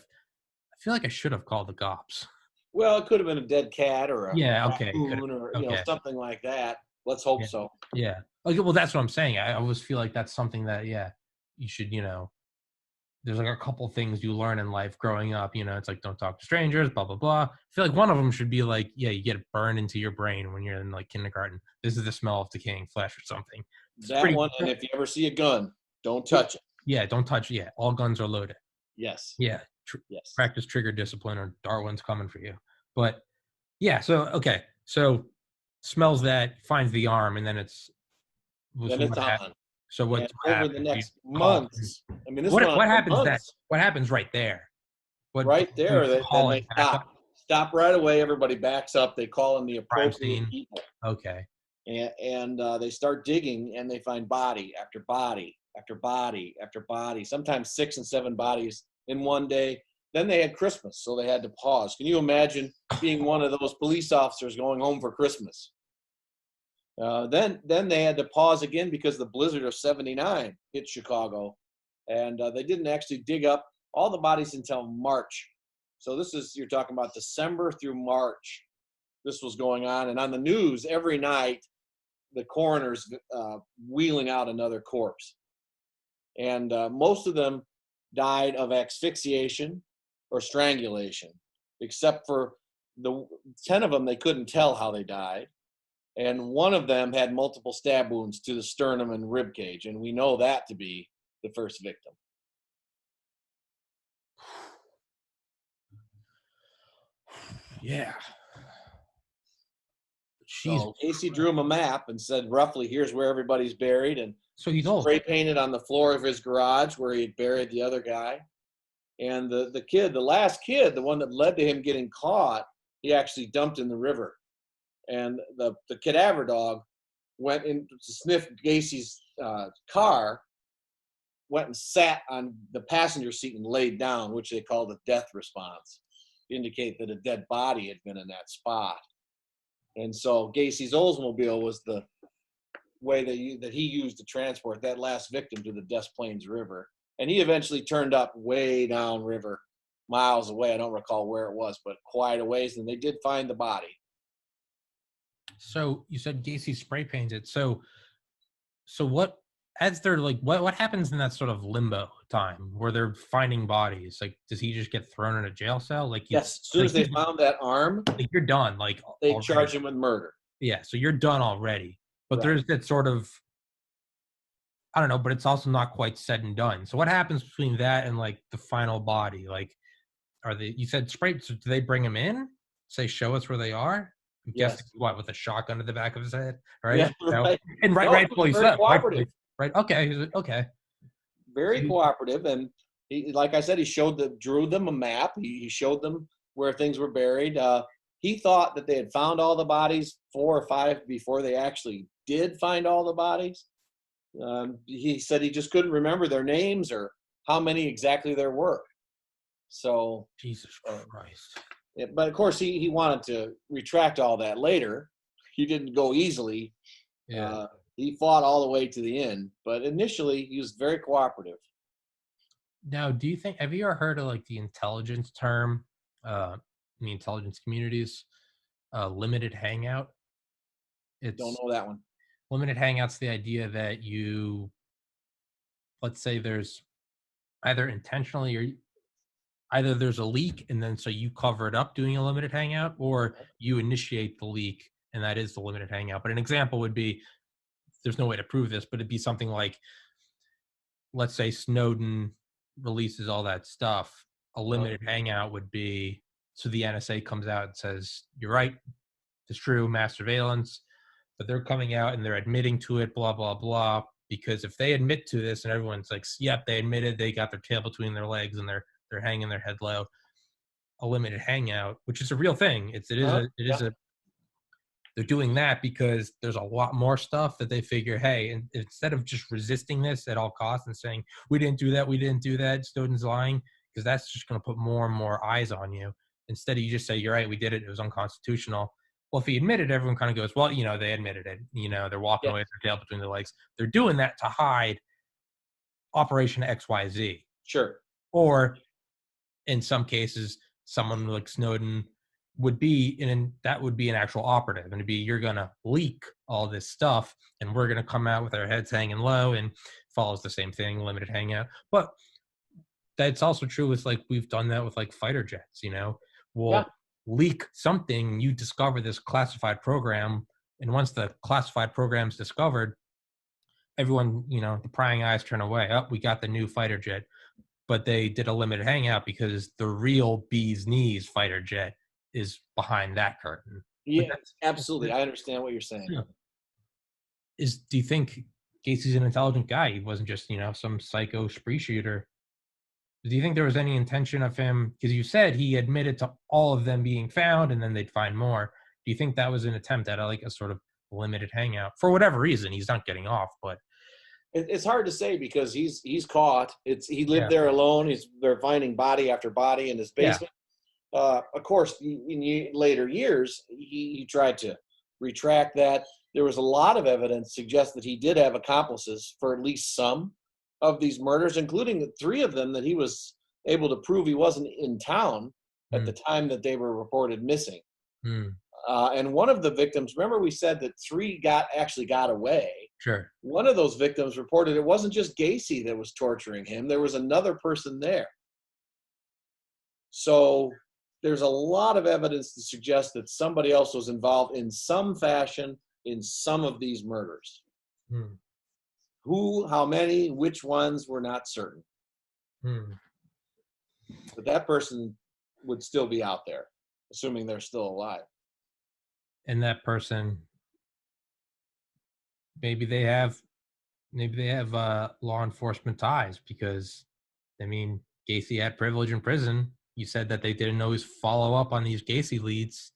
feel like I should have called the cops. Well, it could have been a dead cat or a raccoon or something like that. Let's hope so. Yeah. Okay, well, that's what I'm saying. I always feel like that's something that, you should, there's like a couple things you learn in life growing up. It's like, don't talk to strangers, blah, blah, blah. I feel like one of them should be like, you get it burned into your brain when you're in like kindergarten. This is the smell of decaying flesh or something. That one, and if you ever see a gun, don't touch it. Yeah, don't touch it. Yeah, all guns are loaded. Yes. Yeah. Yes. Practice trigger discipline or Darwin's coming for you. But yeah, so smells that, finds the arm, and then it's on. So what over the next months? I mean, what happens what happens right there? Right there, then they stop right away. Everybody backs up. They call in the appropriate people. Okay. And they start digging, and they find body after body after body after body. Sometimes 6 and 7 bodies in one day. Then they had Christmas, so they had to pause. Can you imagine being one of those police officers going home for Christmas? Then they had to pause again because the blizzard of '79 hit Chicago, and they didn't actually dig up all the bodies until March. So you're talking about December through March. This was going on, and on the news every night, the coroner's wheeling out another corpse, and most of them died of asphyxiation or strangulation, except for the 10 of them they couldn't tell how they died. And one of them had multiple stab wounds to the sternum and rib cage, and we know that to be the first victim. Yeah. Jesus So Casey Christ. drew him a map and said, roughly, here's where everybody's buried, and So he's old. spray painted on the floor of his garage where he had buried the other guy. And the last kid, the one that led to him getting caught, he actually dumped in the river. And the cadaver dog went in to sniff Gacy's car, went and sat on the passenger seat and laid down, which they called a death response, to indicate that a dead body had been in that spot. And so Gacy's Oldsmobile was the way that he used to transport that last victim to the Des Plaines River. And he eventually turned up way down river, miles away. I don't recall where it was, but quite a ways. And they did find the body. So you said Gacy spray painted. So what, as they're like, what happens in that sort of limbo time where they're finding bodies? Like, does he just get thrown in a jail cell? Like, Yes, as soon as they found that arm, like you're done. Like they already. charged him with murder. Yeah, so you're done already. But Right. there's that sort of, I don't know, but it's also not quite said and done. So what happens between that and like the final body? Like, you said spray, so do they bring him in? Say, show us where they are? I'm Yes. guessing what, with a shotgun to the back of his head, right? Yeah, right. And No, rightfully very so. cooperative. Right. Okay. Okay. Very cooperative. And he, like I said, he drew them a map. He showed them where things were buried. He thought that they had found all the bodies 4 or 5 before they actually did find all the bodies. He said he just couldn't remember their names or how many exactly there were. So Jesus Christ. But of course, he wanted to retract all that later. He didn't go easily. Yeah. He fought all the way to the end, but initially he was very cooperative. Now, do you think, have you ever heard of like the intelligence term, in the intelligence communities, limited hangout? Don't know that one. Limited hangout's the idea that let's say there's either intentionally or either there's a leak and then so you cover it up doing a limited hangout, or you initiate the leak and that is the limited hangout. But an example would be, there's no way to prove this, but it'd be something like, let's say Snowden releases all that stuff. A limited hangout would be, so the NSA comes out and says, you're right, it's true, mass surveillance, but they're coming out and they're admitting to it, blah, blah, blah. Because if they admit to this and everyone's like, yep, they admitted, they got their tail between their legs and they're hanging their head low. A limited hangout, which is a real thing. They're doing that because there's a lot more stuff that they figure, hey, and instead of just resisting this at all costs and saying, we didn't do that, Snowden's lying, because that's just going to put more and more eyes on you. Instead, you just say, you're right, we did it was unconstitutional. Well, if he admitted, everyone kind of goes, well, they admitted it. They're walking away with their tail between their legs. They're doing that to hide Operation XYZ. Sure. Or in some cases, someone like Snowden would be that would be an actual operative, and it'd be, you're gonna leak all this stuff and we're gonna come out with our heads hanging low, and follows the same thing, limited hangout. But that's also true with, like, we've done that with like fighter jets. We'll leak something, you discover this classified program, and once the classified program's discovered, everyone, the prying eyes turn away. We got the new fighter jet, but they did a limited hangout because the real bee's knees fighter jet is behind that curtain. Yeah, absolutely. I understand what you're saying. Do you think Gacy's an intelligent guy? He wasn't just, some psycho spree shooter. Do you think there was any intention of him? Because you said he admitted to all of them being found and then they'd find more. Do you think that was an attempt at a sort of limited hangout? For whatever reason, he's not getting off, but it's hard to say because he's caught. He lived there alone. They're finding body after body in his basement. Of course, in later years, he tried to retract that. There was a lot of evidence suggests that he did have accomplices for at least some of these murders, including the 3 of them that he was able to prove he wasn't in town at the time that they were reported missing. And one of the victims, remember we said that 3 actually got away. Sure. One of those victims reported it wasn't just Gacy that was torturing him. There was another person there. So there's a lot of evidence to suggest that somebody else was involved in some fashion in some of these murders. Who, how many, which ones, we're not certain. But that person would still be out there, assuming they're still alive. And that person, maybe they have law enforcement ties because, I mean, Gacy had privilege in prison. You said that they didn't always follow up on these Gacy leads.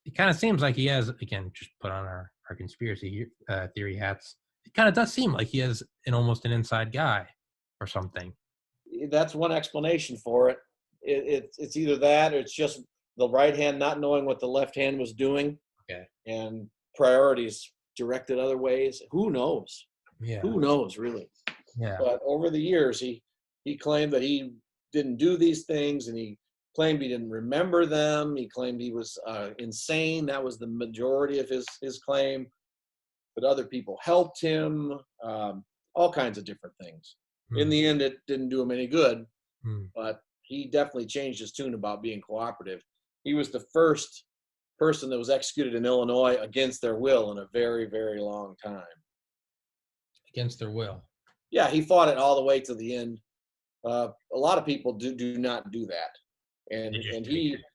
It kind of seems like he has, again, just put on our conspiracy theory hats. It kind of does seem like he has almost an inside guy or something. That's one explanation for it. It's either that or it's just the right hand not knowing what the left hand was doing. Okay. And priorities directed other ways. Who knows? Yeah. Who knows, really? Yeah. But over the years, he claimed that he didn't do these things, and he claimed he didn't remember them. He claimed he was insane. That was the majority of his claim. But other people helped him, all kinds of different things. In the end, it didn't do him any good, but he definitely changed his tune about being cooperative. He was the first person that was executed in Illinois against their will in a very, very long time. Against their will? Yeah, he fought it all the way to the end. A lot of people do not do that. And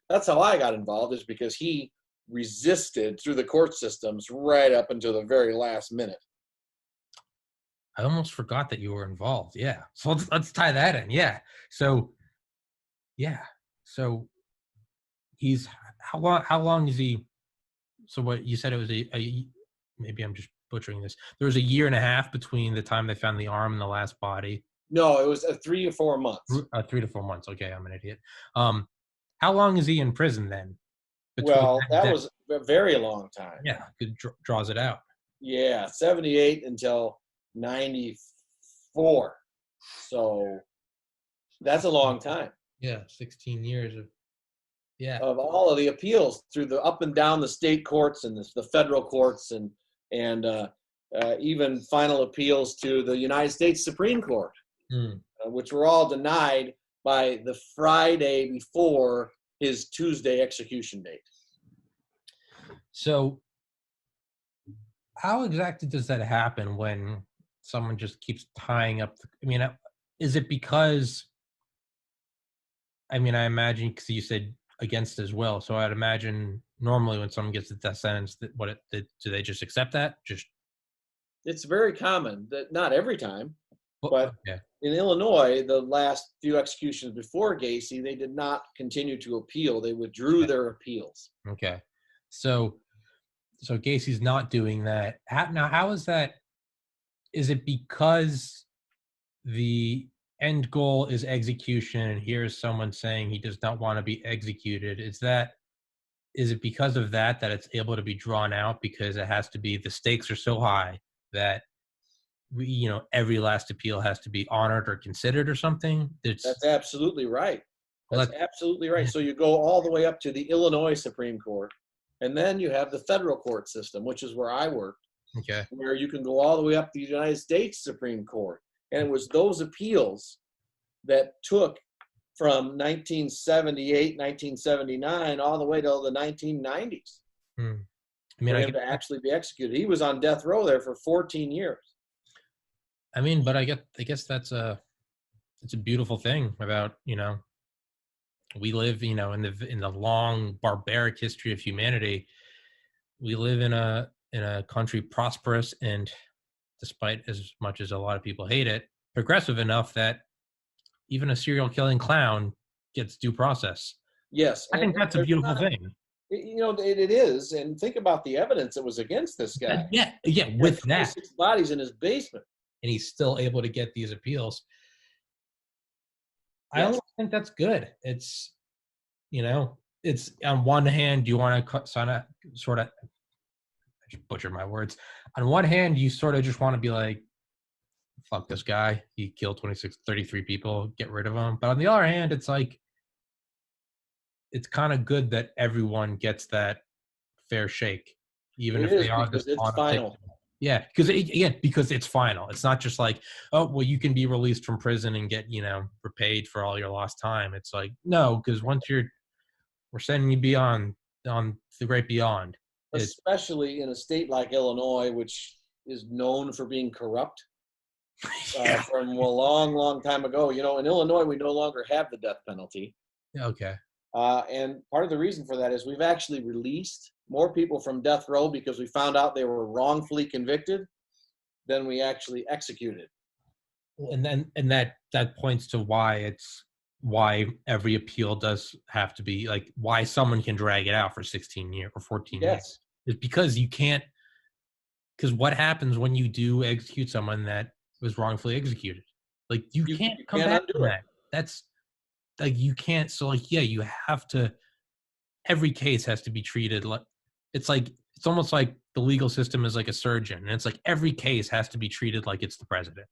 that's how I got involved, is because he resisted through the court systems right up until the very last minute. I almost forgot that you were involved. Yeah. So let's tie that in. Yeah. So, yeah. So he's, how long is he? So what you said, it was maybe I'm just butchering this. There was a year and a half between the time they found the arm and the last body. No, it was 3 or 4 months. 3 to 4 months. Okay. I'm an idiot. How long is he in prison then? Well, that was a very long time. Yeah. It draws it out. Yeah. 78 until 94. So that's a long time. Yeah. 16 years of all of the appeals through the up and down the state courts and the federal courts and even final appeals to the United States Supreme Court, which were all denied by the Friday before his Tuesday execution date. So how exactly does that happen when someone just keeps tying up? Is it because, I imagine, because you said against as well, so I'd imagine normally when someone gets a death sentence, do they just accept that? It's very common, that not every time, but in Illinois, the last few executions before Gacy, they did not continue to appeal. They withdrew their appeals. Okay. So Gacy's not doing that. How is that? Is it because the end goal is execution, and here's someone saying he does not want to be executed? Is it because of that it's able to be drawn out, because it has to be, the stakes are so high that every last appeal has to be honored or considered or something? That's absolutely right. That's absolutely right. So you go all the way up to the Illinois Supreme Court, and then you have the federal court system, which is where I worked. Okay. Where you can go all the way up to the United States Supreme Court. And it was those appeals that took from 1978, 1979, all the way till the 1990s. For him to actually be executed. He was on death row there for 14 years. But I guess it's a beautiful thing about, we live, in the long barbaric history of humanity. We live in a country prosperous and, despite as much as a lot of people hate it, progressive enough that even a serial killing clown gets due process. Yes. I think that's a beautiful thing. It is. And think about the evidence that was against this guy. Yeah. With that, 26 bodies in his basement. And he's still able to get these appeals. Yes. I almost think that's good. It's, it's on one hand, you want to sort of, I just butchered my words. On one hand, you sort of just want to be like, fuck this guy. He killed 33 people. Get rid of him. But on the other hand, it's like, it's kind of good that everyone gets that fair shake, even if they are just it's final. Yeah, because it's final. It's not just like, oh, well, you can be released from prison and get, repaid for all your lost time. It's like, no, because once we're sending you beyond, on the great beyond. Especially in a state like Illinois, which is known for being corrupt from a long, long time ago. In Illinois, we no longer have the death penalty. Okay. And part of the reason for that is we've actually released more people from death row because we found out they were wrongfully convicted than we actually executed. And that points to why every appeal does have to be like why someone can drag it out for 16 years or 14 years. Yes. Is because you can't, because what happens when you do execute someone that was wrongfully executed? Like you can't come can't back undo from it. that. That's like you can't. So like yeah, you have to. Every case has to be treated like it's almost like the legal system is like a surgeon, and it's like every case has to be treated like it's the president.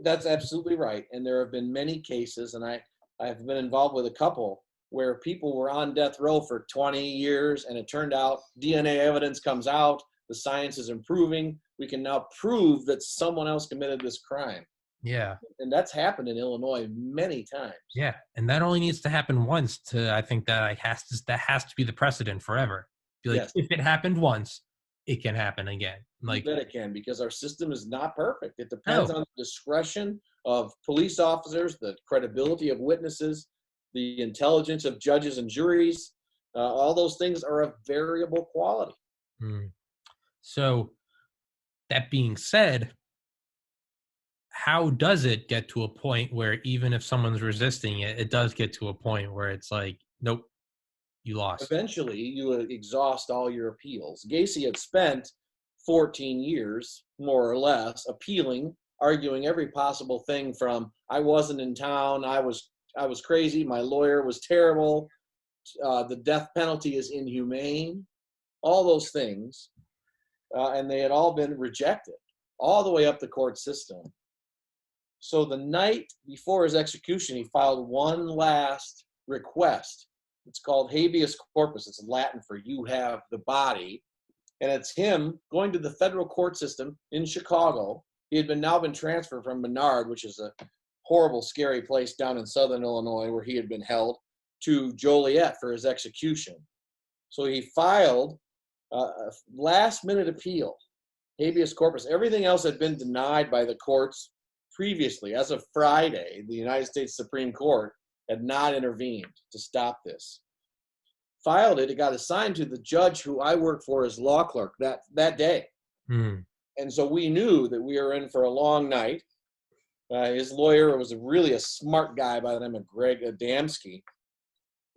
That's absolutely right. And there have been many cases, and I've been involved with a couple where people were on death row for 20 years, and it turned out DNA evidence comes out, the science is improving. We can now prove that someone else committed this crime. Yeah. And that's happened in Illinois many times. Yeah, and that only needs to happen once to I think that that has to be the precedent forever. Be like Yes. if it happened once, it can happen again. Like You bet it can, because our system is not perfect. It depends no. on the discretion of police officers, the credibility of witnesses, the intelligence of judges and juries. All those things are of variable quality. Mm. So that being said, how does it get to a point where even if someone's resisting it, it does get to a point where it's like, nope, you lost. Eventually, you exhaust all your appeals. Gacy had spent 14 years, more or less, appealing, arguing every possible thing from I wasn't in town, I was crazy, my lawyer was terrible, the death penalty is inhumane, all those things, and they had all been rejected, all the way up the court system. So the night before his execution, he filed one last request. It's called habeas corpus. It's Latin for you have the body. And it's him going to the federal court system in Chicago. He had now been transferred from Menard, which is a horrible, scary place down in southern Illinois where he had been held, to Joliet for his execution. So he filed a last-minute appeal, habeas corpus. Everything else had been denied by the courts previously. As of Friday, the United States Supreme Court had not intervened to stop this. Filed it, it got assigned to the judge who I worked for as law clerk that day. Mm. And so we knew that we were in for a long night. His lawyer was really a smart guy by the name of Greg Adamski,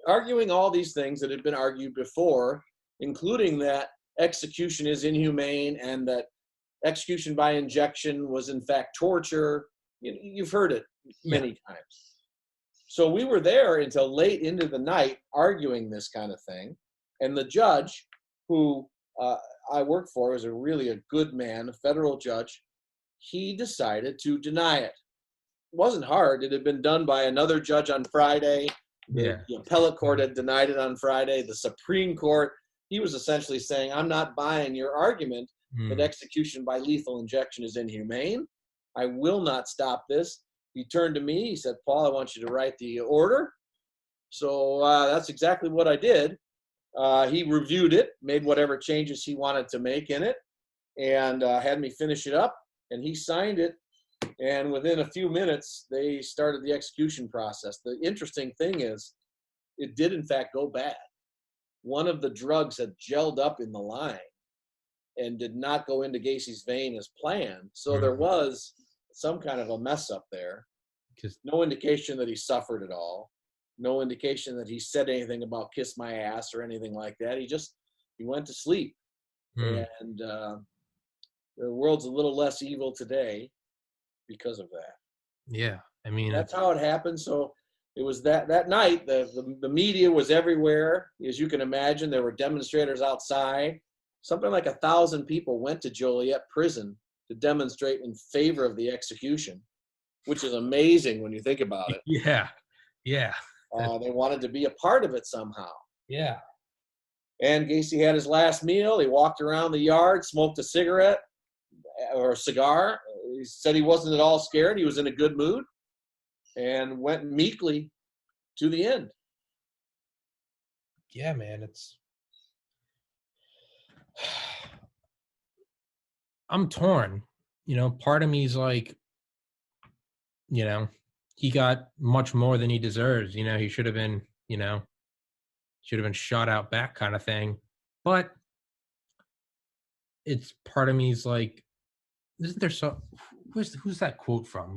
arguing all these things that had been argued before, including that execution is inhumane and that execution by injection was in fact torture. You've heard it many times. So we were there until late into the night arguing this kind of thing. And the judge who I worked for was really a good man, a federal judge. He decided to deny it. It wasn't hard. It had been done by another judge on Friday. The appellate court had denied it on Friday. The Supreme Court, he was essentially saying, I'm not buying your argument that execution by lethal injection is inhumane. I will not stop this. He turned to me. He said, Paul, I want you to write the order. So that's exactly what I did. He reviewed it, made whatever changes he wanted to make in it, and had me finish it up. And he signed it. And within a few minutes, they started the execution process. The interesting thing is, it did, in fact, go bad. One of the drugs had gelled up in the line and did not go into Gacy's vein as planned. So there was some kind of a mess up there. No indication that he suffered at all. No indication that he said anything about kiss my ass or anything like that. He went to sleep. And the world's a little less evil today because of that. Yeah. I mean, that's how it happened. So it was that night, the media was everywhere. As you can imagine, there were demonstrators outside. Something like 1,000 people went to Joliet prison to demonstrate in favor of the execution, which is amazing when you think about it. Yeah. They wanted to be a part of it somehow. Yeah. And Gacy had his last meal. He walked around the yard, smoked a cigarette or a cigar. He said he wasn't at all scared. He was in a good mood and went meekly to the end. Yeah, man, I'm torn. Part of me is like, he got much more than he deserves. He should have been, shot out back kind of thing. But it's part of me is like, isn't there so who's that quote from?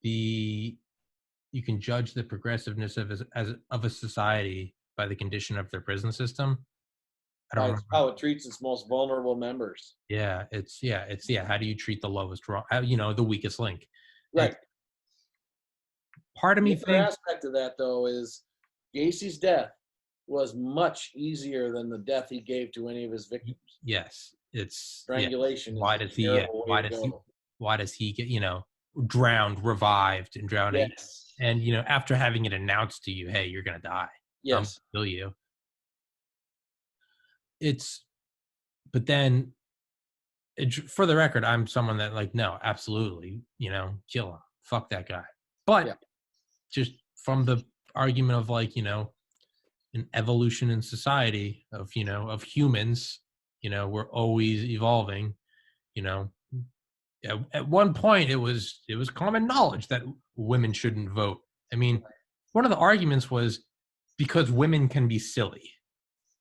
The you can judge the progressiveness of as of a society by the condition of their prison system. I don't By remember. how it treats its most vulnerable members. It's how do you treat the lowest wrong, the weakest link. It's Right. part of The me other thinks aspect of that, though, is Gacy's death was much easier than the death he gave to any of his victims. yes, it's yeah. Strangulation is Why a does he? terrible way to go. Why does he get drowned, revived, and drowned? Yes. And after having it announced to you, hey, you're gonna die. I'm gonna Yes. kill you. It's but then for the record, I'm someone that like no, absolutely, kill him, fuck that guy. But Yeah. just from the argument of like an evolution in society of humans, we're always evolving. You know, at one point it was common knowledge that women shouldn't vote. I mean, one of the arguments was because women can be silly.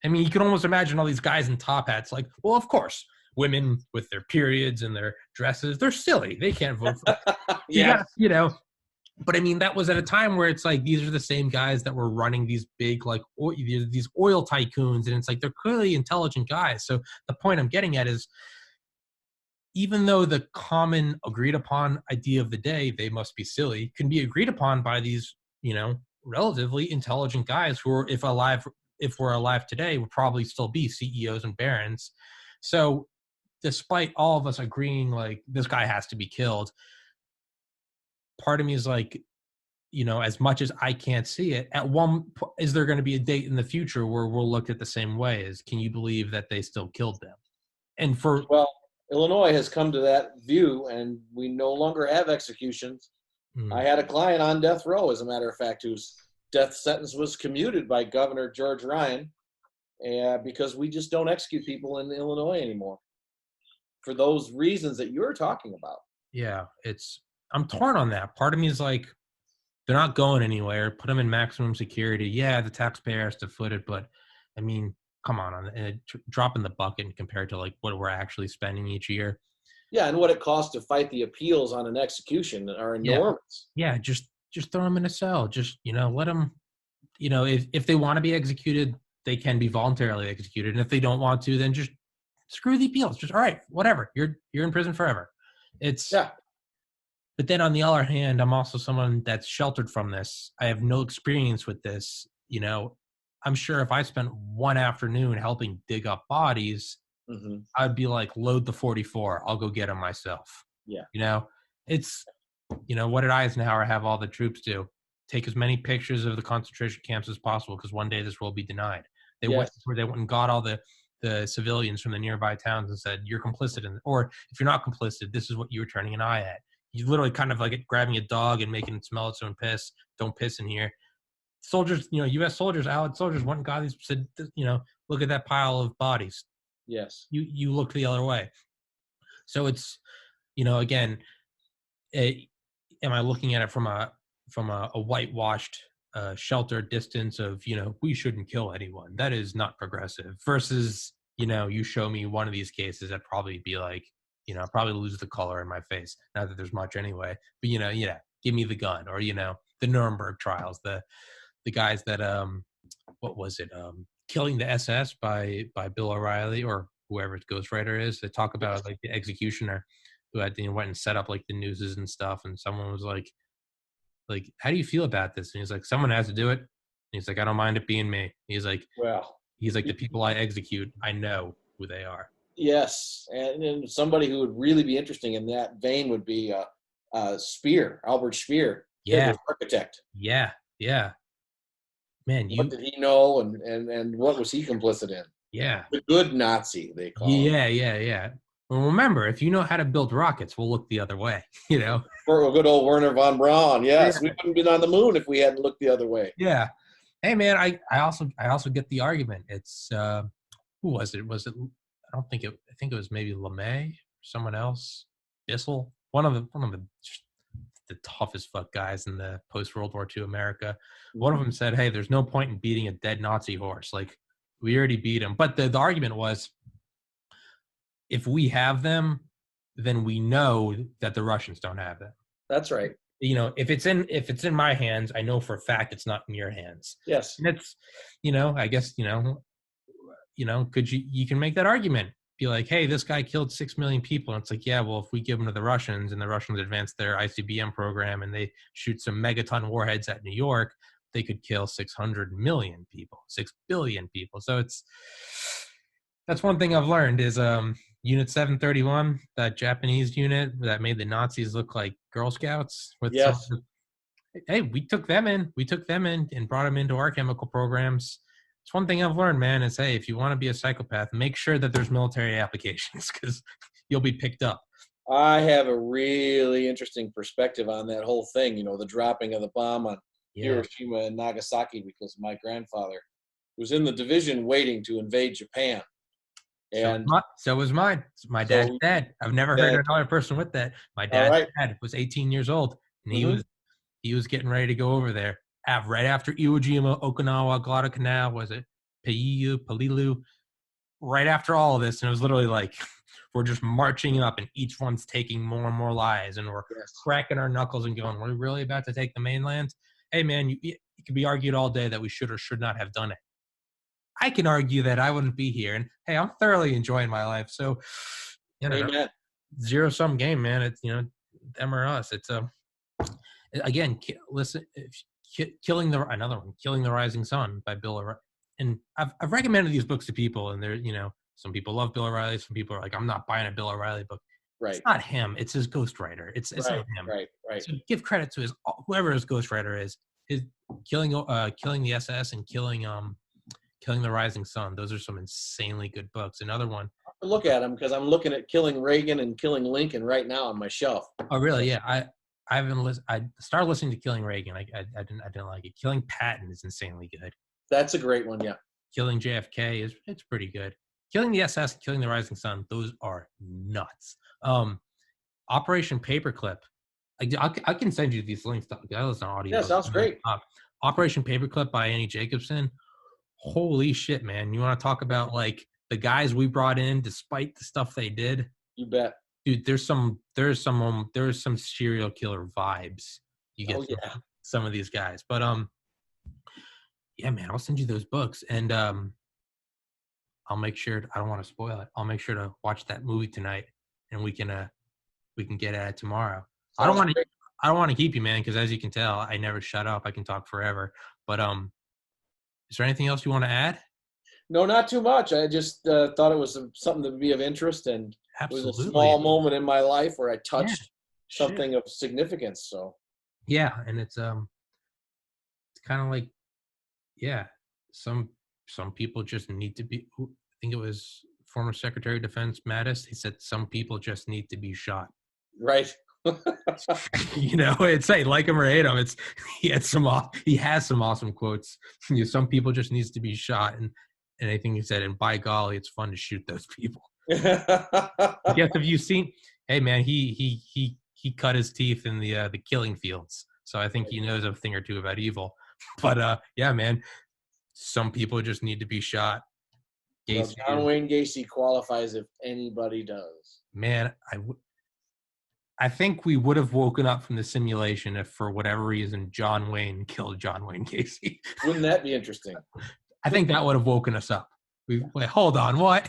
I mean, you can almost imagine all these guys in top hats, like, well, of course, women with their periods and their dresses, they're silly. They can't vote for. You Yeah. got, but I mean, that was at a time where it's like these are the same guys that were running these big, like, these oil tycoons, and it's like they're clearly intelligent guys. So the point I'm getting at is, even though the common agreed upon idea of the day, they must be silly, can be agreed upon by these, relatively intelligent guys who are, if we're alive today, would probably still be CEOs and barons. So despite all of us agreeing like this guy has to be killed, part of me is like, as much as I can't see it, is there going to be a date in the future where we'll look at the same way as, can you believe that they still killed them? And Well, Illinois has come to that view, and we no longer have executions. I had a client on death row, as a matter of fact, whose death sentence was commuted by Governor George Ryan, because we just don't execute people in Illinois anymore for those reasons that you're talking about. Yeah, I'm torn on that. Part of me is like, they're not going anywhere. Put them in maximum security. Yeah, the taxpayer has to foot it, but I mean, come on, drop in the bucket compared to like what we're actually spending each year. Yeah, and what it costs to fight the appeals on an execution are enormous. Yeah, just throw them in a cell. Just let them. If they want to be executed, they can be voluntarily executed, and if they don't want to, then just screw the appeals. Just all right, whatever. You're in prison forever. Yeah. But then on the other hand, I'm also someone that's sheltered from this. I have no experience with this. I'm sure if I spent one afternoon helping dig up bodies, I'd be like, load the 44. I'll go get them myself. Yeah. It's, what did Eisenhower have all the troops do? Take as many pictures of the concentration camps as possible, because one day this will be denied. They went and got all the civilians from the nearby towns and said, you're complicit in it. Or if you're not complicit, this is what you were turning an eye at. You literally kind of like grabbing a dog and making it smell its own piss. Don't piss in here. Soldiers, U.S. soldiers, Allied soldiers went and got these, said, look at that pile of bodies. Yes. You look the other way. So it's, again, am I looking at it from a whitewashed, sheltered distance of, we shouldn't kill anyone? That is not progressive. Versus, you show me one of these cases, I'd probably be like, probably lose the color in my face. Not that there's much anyway, but give me the gun. Or the Nuremberg trials, the guys that what was it, Killing the SS by Bill O'Reilly, or whoever his ghostwriter is. They talk about like the executioner who had went and set up like the nooses and stuff, and someone was like, how do you feel about this? And he's like, someone has to do it. And he's like, I don't mind it being me. He's like, the people I execute, I know who they are. Yes, and somebody who would really be interesting in that vein would be Speer, Albert Speer, Hitler's architect. Yeah. Man, what did he know, and what was he complicit in? Yeah, the good Nazi, they call him. Yeah. Well, remember, if you know how to build rockets, we'll look the other way. For a good old Werner von Braun. Yes, we wouldn't been on the moon if we hadn't looked the other way. Yeah. Hey, man, I also get the argument. It's who was it? Was it? I think it was maybe LeMay, someone else, Bissell, one of the toughest fuck guys in the post World War II America. One of them said, "Hey, there's no point in beating a dead Nazi horse. Like, we already beat him." But the argument was, if we have them, then we know that the Russians don't have them. That's right. If it's in my hands, I know for a fact it's not in your hands. Yes. And it's, I guess, could you can make that argument. Be like, hey, this guy killed 6 million people. And it's like, yeah, well, if we give them to the Russians and the Russians advance their ICBM program and they shoot some megaton warheads at New York, they could kill 600 million people, 6 billion people. So that's one thing I've learned is Unit 731, that Japanese unit that made the Nazis look like Girl Scouts. Yes. Hey, we took them in and brought them into our chemical programs. It's one thing I've learned, man, is, hey, if you want to be a psychopath, make sure that there's military applications because you'll be picked up. I have a really interesting perspective on that whole thing, the dropping of the bomb on Hiroshima and Nagasaki, because my grandfather was in the division waiting to invade Japan. And so was mine. My dad's dad. I've never heard another person with that. My dad's dad was 18 years old, and he was getting ready to go over there. Right after Iwo Jima, Okinawa, Guadalcanal, was it Palilu? Right after all of this, and it was literally like we're just marching up, and each one's taking more and more lives, and we're cracking our knuckles and going, "We're really about to take the mainland." Hey, man, it could be argued all day that we should or should not have done it. I can argue that I wouldn't be here, and hey, I'm thoroughly enjoying my life. So, zero-sum game, man. It's them or us. It's again, Killing the Rising Sun by Bill O'Reilly. And I've recommended these books to people, and they're, some people love Bill O'Reilly. Some people are like, I'm not buying a Bill O'Reilly book. Right. It's not him. It's his ghostwriter. It's not him. Right. So give credit to whoever his ghostwriter is. His killing the SS and killing the Rising Sun. Those are some insanely good books. Another one. Look at them because I'm looking at Killing Reagan and Killing Lincoln right now on my shelf. Oh, really? Yeah. I haven't listened. I started listening to Killing Reagan. I didn't like it. Killing Patton is insanely good. That's a great one. Yeah. Killing JFK it's pretty good. Killing the SS, Killing the Rising Sun. Those are nuts. Operation Paperclip. I can send you these links. I listen to audio. Yeah, sounds great. Operation Paperclip by Annie Jacobson. Holy shit, man! You want to talk about like the guys we brought in, despite the stuff they did? You bet. Dude, there's some serial killer vibes you get from some of these guys. But yeah, man, I'll send you those books, and I'll make sure. I don't want to spoil it. I'll make sure to watch that movie tonight, and we can get at it tomorrow. I don't want to keep you, man, because as you can tell, I never shut up. I can talk forever. But is there anything else you want to add? No, not too much. I just thought it was something that would be of interest, and Absolutely. It was a small moment in my life where I touched something of significance. So yeah, and it's kind of like some people just need to be. I think it was former Secretary of Defense Mattis. He said some people just need to be shot. Right. It's like him or hate him. He has some awesome quotes. Some people just needs to be shot, and anything he said. And by golly, it's fun to shoot those people. Yes, have you seen? Hey, man, he cut his teeth in the killing fields, so I think he knows a thing or two about evil. But yeah, man, some people just need to be shot. Well, John Wayne Gacy qualifies if anybody does. Man, I think we would have woken up from the simulation if, for whatever reason, John Wayne killed John Wayne Gacy. Wouldn't that be interesting? I think that would have woken us up. Wait, hold on, what?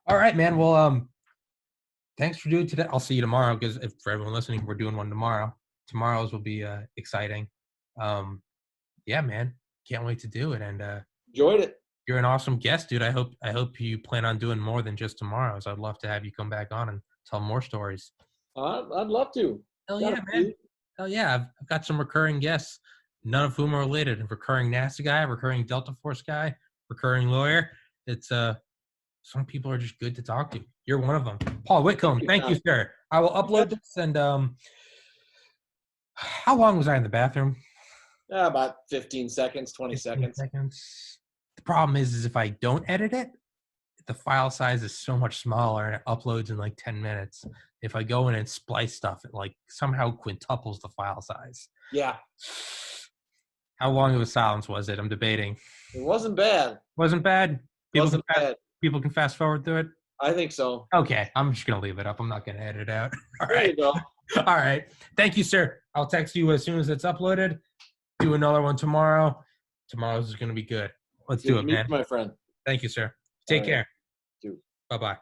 All right, man. Well, thanks for doing today. I'll see you tomorrow, because for everyone listening, we're doing one tomorrow. Tomorrow's will be exciting. Yeah, man. Can't wait to do it. And enjoyed it. You're an awesome guest, dude. I hope you plan on doing more than just tomorrow's. I'd love to have you come back on and tell more stories. I'd love to. Hell yeah, man. Hell yeah. I've got some recurring guests, none of whom are related. A recurring NASA guy, recurring Delta Force guy, recurring lawyer. It's some people are just good to talk to. You're one of them. Paul Whitcomb, thank you, sir. I will upload this. And how long was I in the bathroom? About 15 seconds, 20 seconds. The problem is if I don't edit it, the file size is so much smaller and it uploads in like 10 minutes. If I go in and splice stuff, it like somehow quintuples the file size. Yeah. How long of a silence was it? I'm debating. It wasn't bad. Wasn't bad? People can fast forward through it? I think so. Okay, I'm just gonna leave it up. I'm not gonna edit it out. All There right. you go. All right. Thank you, sir. I'll text you as soon as it's uploaded. Do another one tomorrow. Tomorrow's is gonna be good. Let's do Good to it, meet man. you, my friend. Thank you, sir. All Take right. care. You too. Bye-bye.